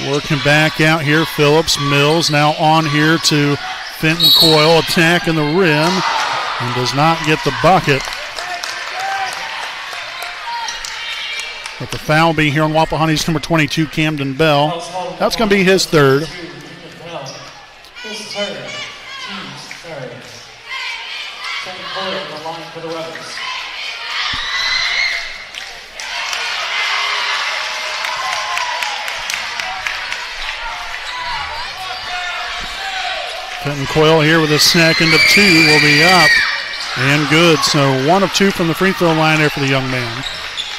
Working back out here, Phillips, Mills now on here to Fenton Coyle, attacking the rim, and does not get the bucket. But the foul being here on Wapahani's number 22, Camden Bell. That's going to be his third. His third. Team's third. Fenton Coyle on the line for the Rebels. Fenton Coyle here with a second of 2 will be up and good. So 1 of 2 from the free throw line there for the young man.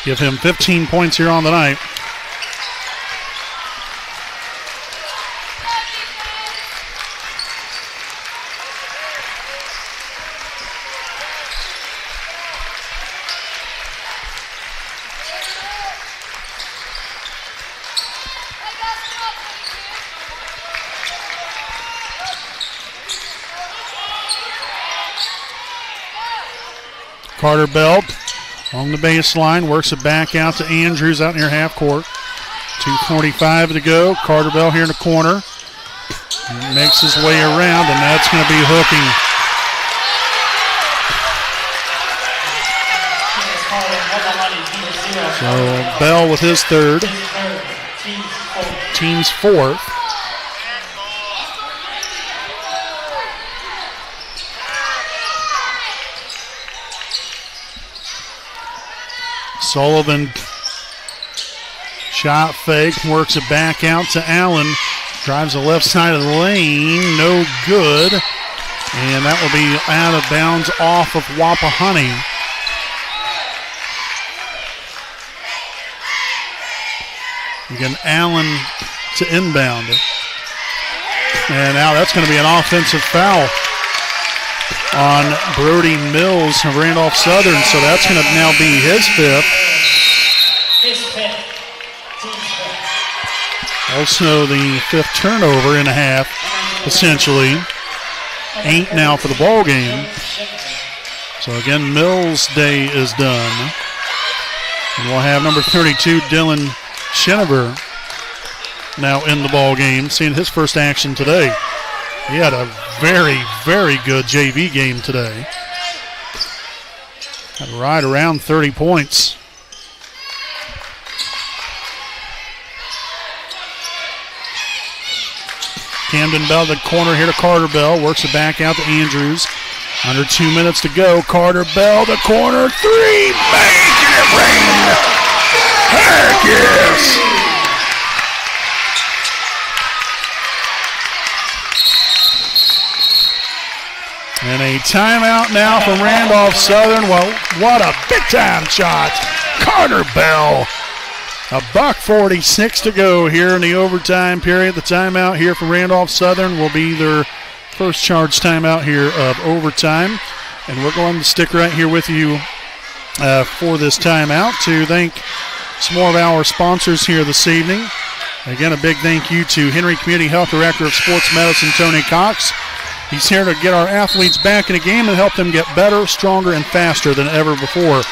Give him 15 points here on the night. Carter Bell on the baseline, works it back out to Andrews out near half court. 2:45 to go. Carter Bell here in the corner. He makes his way around, and that's going to be hooking. So Bell with his third. Team's fourth. Sullivan shot fake, works it back out to Allen. Drives the left side of the lane, no good. And that will be out of bounds off of Wapahani. Again, Allen to inbound. And now that's going to be an offensive foul on Brody Mills of Randolph Southern. So that's going to now be his fifth. Also the fifth turnover in a half, essentially. 8 now for the ball game. So again, Mills' day is done. And we'll have number 32, Dylan Schenever, now in the ball game, seeing his first action today. He had a very, very good JV game today. Had right around 30 points. Camden Bell, the corner here to Carter Bell. Works it back out to Andrews. Under 2 minutes to go. Carter Bell, the corner three. Making it rain. Heck yes. And a timeout now from Randolph Southern. Well, what a big-time shot. Carter Bell. $1:46 to go here in the overtime period. The timeout here for Randolph Southern will be their first charge timeout here of overtime. And we're going to stick right here with you for this timeout to thank some more of our sponsors here this evening. Again, a big thank you to Henry Community Health Director of Sports Medicine, Tony Cox. He's here to get our athletes back in the game and help them get better, stronger, and faster than ever before.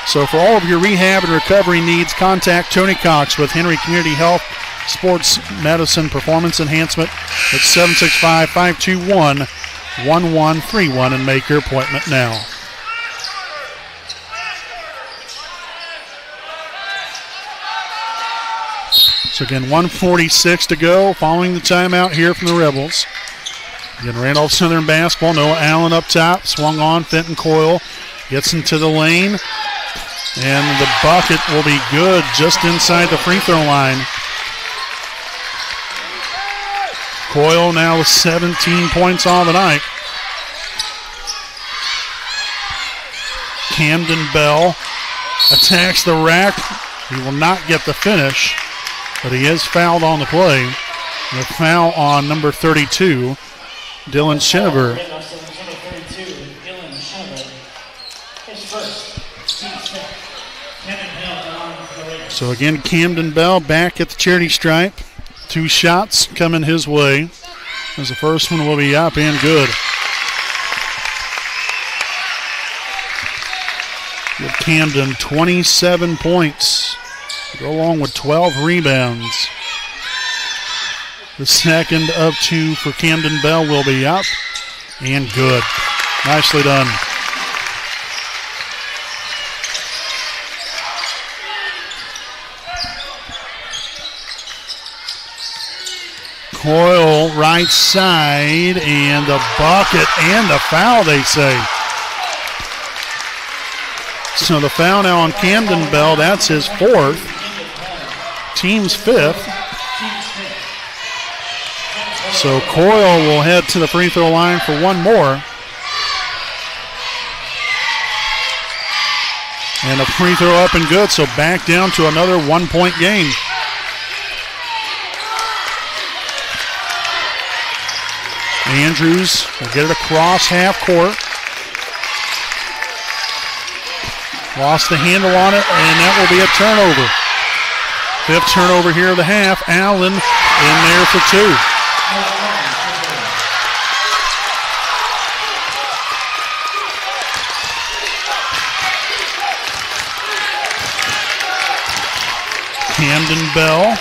So for all of your rehab and recovery needs, contact Tony Cox with Henry Community Health Sports Medicine Performance Enhancement at 1131 and make your appointment now. So again, 1:46 to go following the timeout here from the Rebels. Again, Randolph Southern basketball. Noah Allen up top. Swung on. Fenton Coyle gets into the lane. And the bucket will be good just inside the free throw line. Coyle now with 17 points all the night. Camden Bell attacks the rack. He will not get the finish, but he is fouled on the play. The foul on number 32, Dylan Schiniver. So again, Camden Bell back at the charity stripe. 2 shots coming his way, as the first one will be up and good. Give Camden 27 points, go along with 12 rebounds. The second of 2 for Camden Bell will be up and good. Nicely done. Coyle right side, and the bucket and the foul, they say. So the foul now on Camden Bell, that's his 4th, team's 5th. So Coyle will head to the free throw line for one more. And a free throw up and good, so back down to another 1-point game. Andrews will get it across half court. Lost the handle on it, and that will be a turnover. 5th turnover here of the half. Allen in there for 2. Camden Bell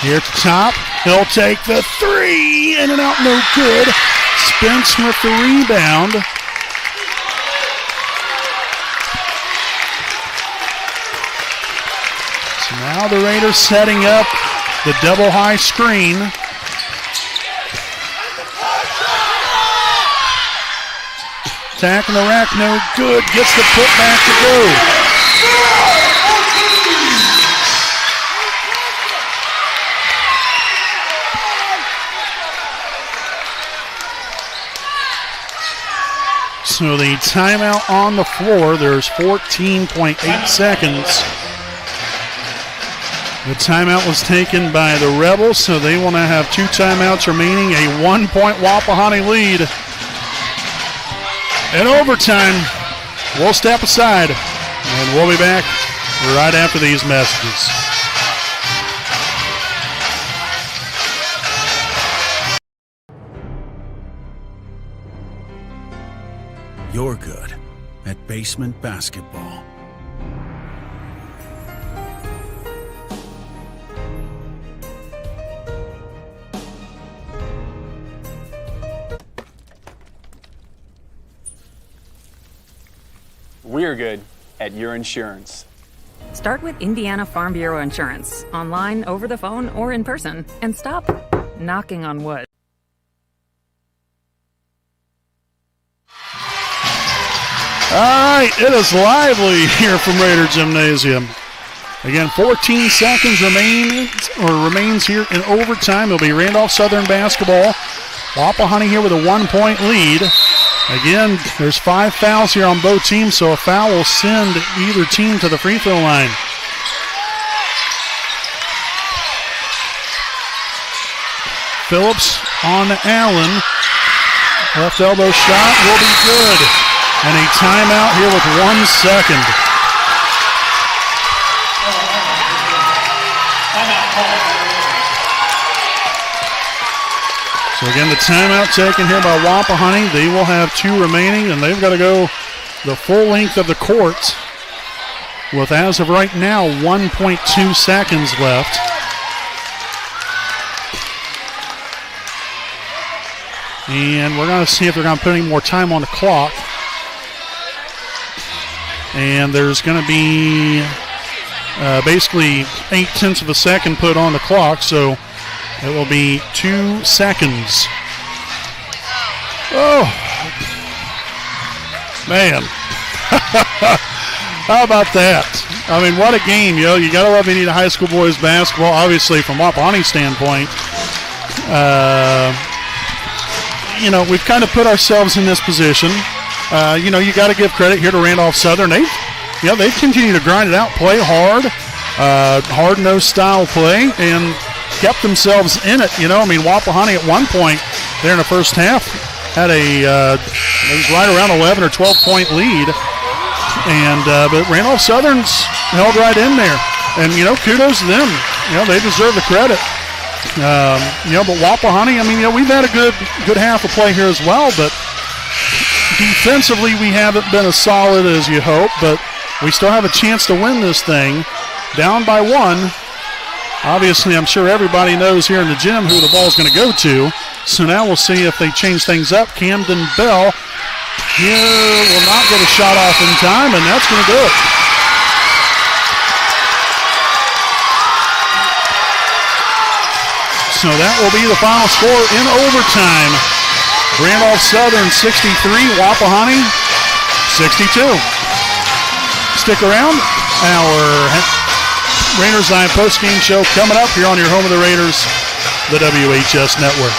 here at the top. He'll take the 3, in and out, no good. Spence with the rebound. So now the Raiders setting up the double high screen. Attacking the rack, no good. Gets the putback to go. So the timeout on the floor, there's 14.8 seconds. The timeout was taken by the Rebels, so they want to have 2 timeouts remaining, a 1-point Wapahani lead. In overtime, we'll step aside, and we'll be back right after these messages. You're good at basement basketball. We're good at your insurance. Start with Indiana Farm Bureau Insurance, online, over the phone, or in person, and stop knocking on wood. All right, it is lively here from Raider Gymnasium. Again, 14 seconds remains here in overtime. It'll be Randolph Southern basketball. Wapahani here with a 1-point lead. Again, there's 5 fouls here on both teams, so a foul will send either team to the free throw line. Phillips on Allen. Left elbow shot will be good. And a timeout here with 1 second. So again, the timeout taken here by Wapahani. They will have 2 remaining, and they've got to go the full length of the court with, as of right now, 1.2 seconds left. And we're going to see if they're going to put any more time on the clock. And there's going to be basically 0.8 of a second put on the clock, so it will be 2 seconds. Oh, man. How about that? I mean, what a game, yo. You got to love Indiana High School boys basketball, obviously, from Wapahani's standpoint. We've kind of put ourselves in this position. You got to give credit here to Randolph Southern. They've continued to grind it out, play hard, hard-nosed style play, and kept themselves in it. Wapahani at one point there in the first half had it was right around 11 or 12-point lead. But Randolph Southern's held right in there. And, kudos to them. They deserve the credit. But Wapahani, we've had a good half of play here as well, but defensively we haven't been as solid as you hope, but we still have a chance to win this thing. Down by 1. Obviously, I'm sure everybody knows here in the gym who the ball's going to go to. So now we'll see if they change things up. Camden Bell here will not get a shot off in time, and that's going to do it. So that will be the final score in overtime. Randolph Southern 63, Wapahani 62. Stick around. Our Raiders Live postgame show coming up here on your home of the Raiders, the WHS Network.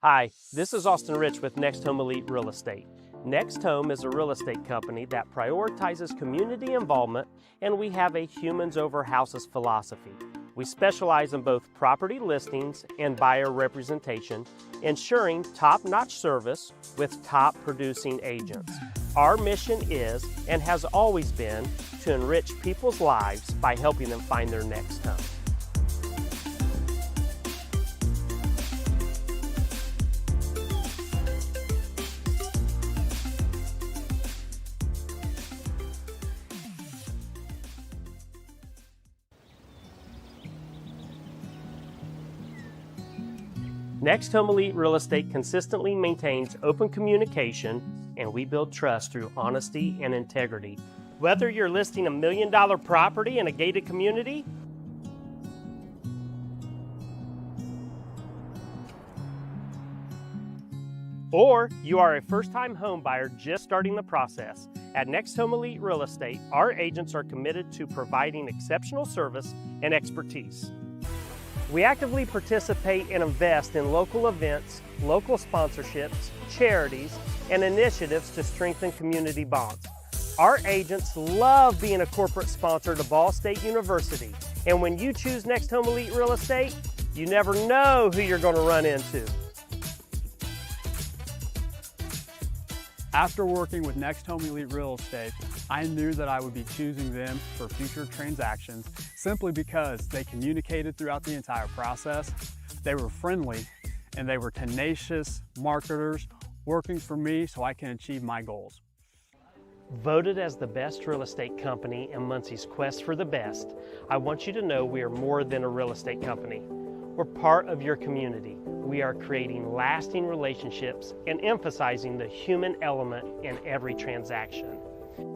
Hi, this is Austin Rich with Next Home Elite Real Estate. Next Home is a real estate company that prioritizes community involvement, and we have a humans over houses philosophy. We specialize in both property listings and buyer representation, ensuring top-notch service with top producing agents. Our mission is, and has always been, to enrich people's lives by helping them find their next home. Next Home Elite Real Estate consistently maintains open communication, and we build trust through honesty and integrity. Whether you're listing $1 million property in a gated community, or you are a first-time home buyer just starting the process, at Next Home Elite Real Estate, our agents are committed to providing exceptional service and expertise. We actively participate and invest in local events, local sponsorships, charities, and initiatives to strengthen community bonds. Our agents love being a corporate sponsor to Ball State University, and when you choose Next Home Elite Real Estate, you never know who you're going to run into. After working with Next Home Elite Real Estate, I knew that I would be choosing them for future transactions simply because they communicated throughout the entire process, they were friendly, and they were tenacious marketers working for me so I can achieve my goals. Voted as the best real estate company in Muncie's quest for the best, I want you to know we are more than a real estate company. We're part of your community. We are creating lasting relationships and emphasizing the human element in every transaction.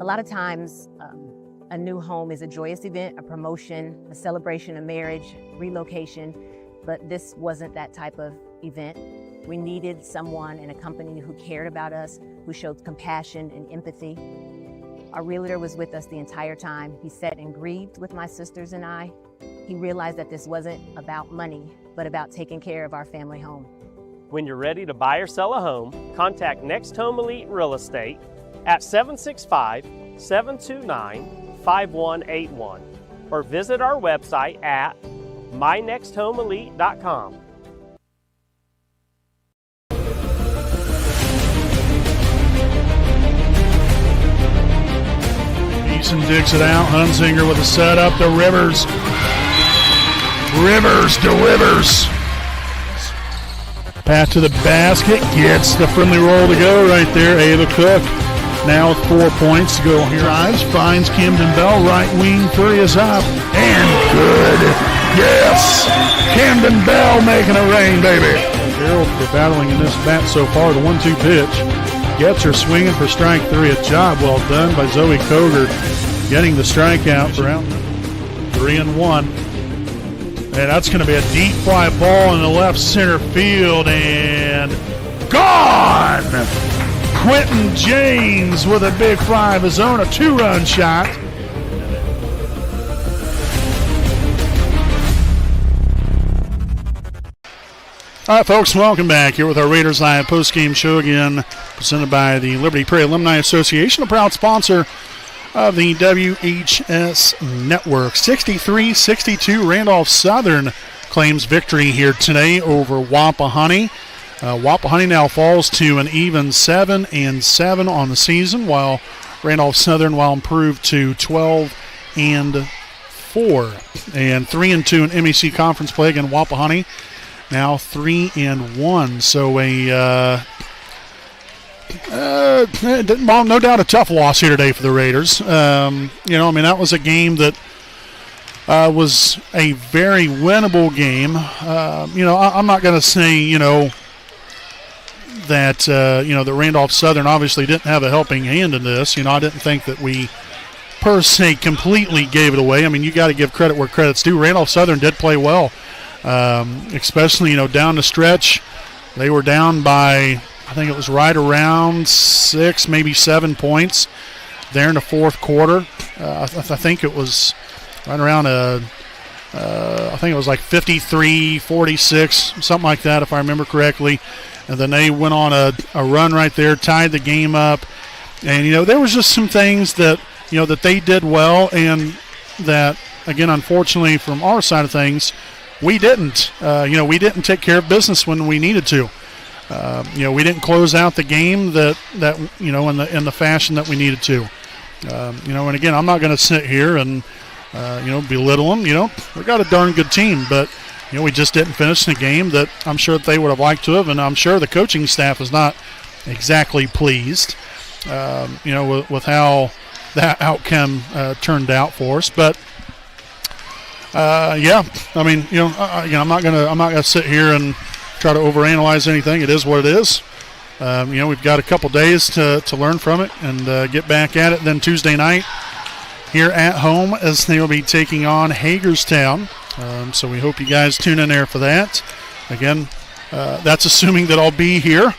A lot of times, a new home is a joyous event, a promotion, a celebration of marriage, relocation, but this wasn't that type of event. We needed someone in a company who cared about us, who showed compassion and empathy. Our realtor was with us the entire time. He sat and grieved with my sisters and I. He realized that this wasn't about money, but about taking care of our family home. When you're ready to buy or sell a home, contact Next Home Elite Real Estate at 765-729-5181 or visit our website at mynexthomeelite.com. Eason digs it out. Hunzinger with a setup to Rivers. Rivers delivers. Pass to the basket. Gets the friendly roll to go right there. Ava Cook now with 4 points to go. Here drives. Finds Camden Bell. Right wing. Three is up. And good. Yes! Camden Bell making it rain, baby. Gerald for battling in this bat so far. The 1-2 pitch. Gets her swinging for strike 3. A job well done by Zoe Koger getting the strikeout for out. 3-1. And that's going to be a deep fly ball in the left center field and gone! Quentin James with a big fly of his own, a 2-run shot. All right, folks, welcome back here with our Raiders Live postgame show again, presented by the Liberty Prairie Alumni Association, a proud sponsor of the WHS Network. 63-62, Randolph Southern claims victory here today over Wapahani. Wapahani now falls to an even 7-7 on the season, while Randolph Southern will improve to 12-4 and 3-2 in MEC conference play against Wapahani. Now 3-1. So no doubt a tough loss here today for the Raiders. That was a game that was a very winnable game. I'm not going to say, that that Randolph Southern obviously didn't have a helping hand in this. I didn't think that we per se completely gave it away. I mean, you got to give credit where credit's due. Randolph Southern did play well. Especially, down the stretch. They were down by, I think it was right around 6, maybe 7 points there in the fourth quarter. I think it was right around I think it was like 53-46, something like that, if I remember correctly. And then they went on a run right there, tied the game up. And, there was just some things that, that they did well, and that, again, unfortunately, from our side of things, we didn't. We didn't take care of business when we needed to. We didn't close out the game that in the fashion that we needed to. And again, I'm not going to sit here and belittle them. We got a darn good team, but we just didn't finish the game that I'm sure that they would have liked to have, and I'm sure the coaching staff is not exactly pleased. With how that outcome turned out for us, but. Again, I'm not gonna sit here and try to overanalyze anything. It is what it is. We've got a couple days to learn from it and get back at it. Then Tuesday night here at home, as they will be taking on Hagerstown. So we hope you guys tune in there for that. Again, that's assuming that I'll be here.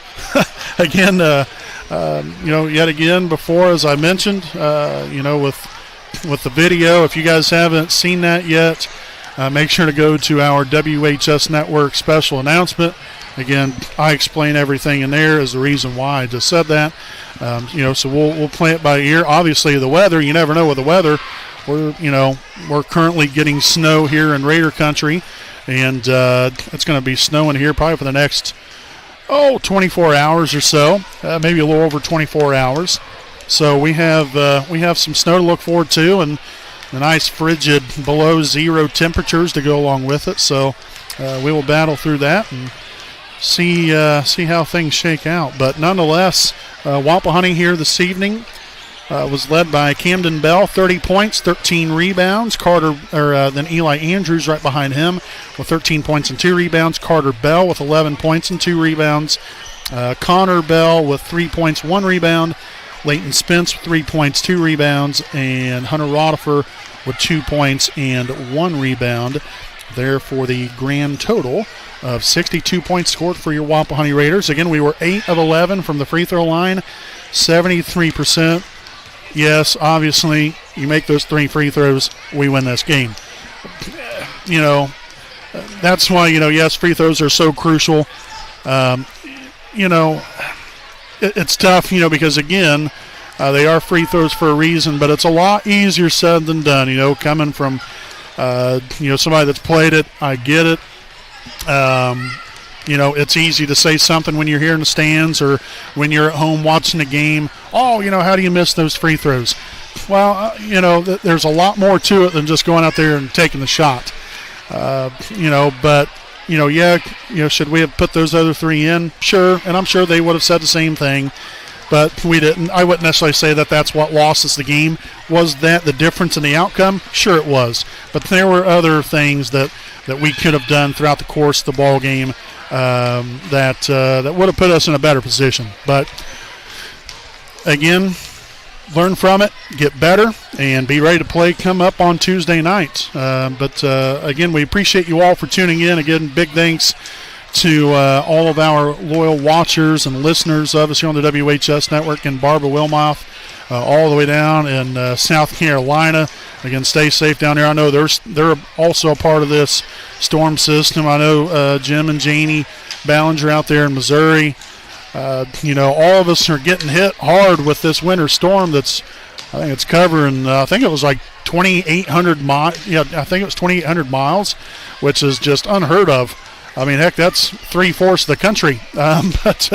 Again, yet again before, as I mentioned, with the video. If you guys haven't seen that yet, make sure to go to our WHS Network special announcement. Again, I explain everything in there as the reason why I just said that. So we'll play it by ear. Obviously, the weather, you never know with the weather. We're currently getting snow here in Raider Country, and it's going to be snowing here probably for the next 24 hours or so, maybe a little over 24 hours. So we have some snow to look forward to, and the nice frigid below zero temperatures to go along with it. So we will battle through that and see how things shake out. But nonetheless, Wapahani here this evening was led by Camden Bell, 30 points, 13 rebounds. Then Eli Andrews right behind him with 13 points and 2 rebounds. Carter Bell with 11 points and 2 rebounds. Connor Bell with 3 points, 1 rebound. Leighton Spence with 3 points, 2 rebounds, and Hunter Rotifer with 2 points and 1 rebound. There for the grand total of 62 points scored for your Wapahani Raiders. Again, we were 8 of 11 from the free throw line, 73%. Yes, obviously, you make those 3 free throws, we win this game. That's why, yes, free throws are so crucial. It's tough, because, again, they are free throws for a reason, but it's a lot easier said than done, coming from, somebody that's played it. I get it. It's easy to say something when you're here in the stands or when you're at home watching the game. How do you miss those free throws? Well, there's a lot more to it than just going out there and taking the shot. But should we have put those other 3 in? Sure, and I'm sure they would have said the same thing. but we didn't. I wouldn't necessarily say that that's what lost us the game. Was that the difference in the outcome? Sure, it was. But there were other things that we could have done throughout the course of the ball game that would have put us in a better position. But again, learn from it, get better, and be ready to play come up on Tuesday night. But again, we appreciate you all for tuning in. Again, big thanks to all of our loyal watchers and listeners of us here on the WHS Network, and Barbara Wilmoth all the way down in South Carolina. Again, stay safe down there. I know they're also a part of this storm system. I know Jim and Janie Ballinger out there in Missouri. All of us are getting hit hard with this winter storm I think it's covering, I think it was like 2,800 miles. Yeah, I think it was 2,800 miles, which is just unheard of. I mean, heck, that's 3/4 of the country. But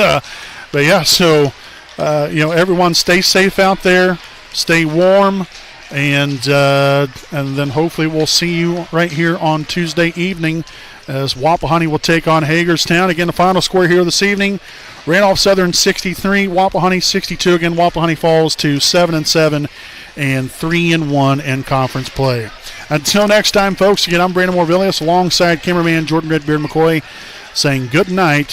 yeah, so, everyone stay safe out there, stay warm, and then hopefully we'll see you right here on Tuesday evening as Wapahani will take on Hagerstown. Again, the final score here this evening, Randolph Southern 63, Wapahani 62. Again, Wapahani falls to 7-7 and 3-1 in conference play. Until next time, folks, again, I'm Brandon Morvillius alongside cameraman Jordan Redbeard McCoy saying good night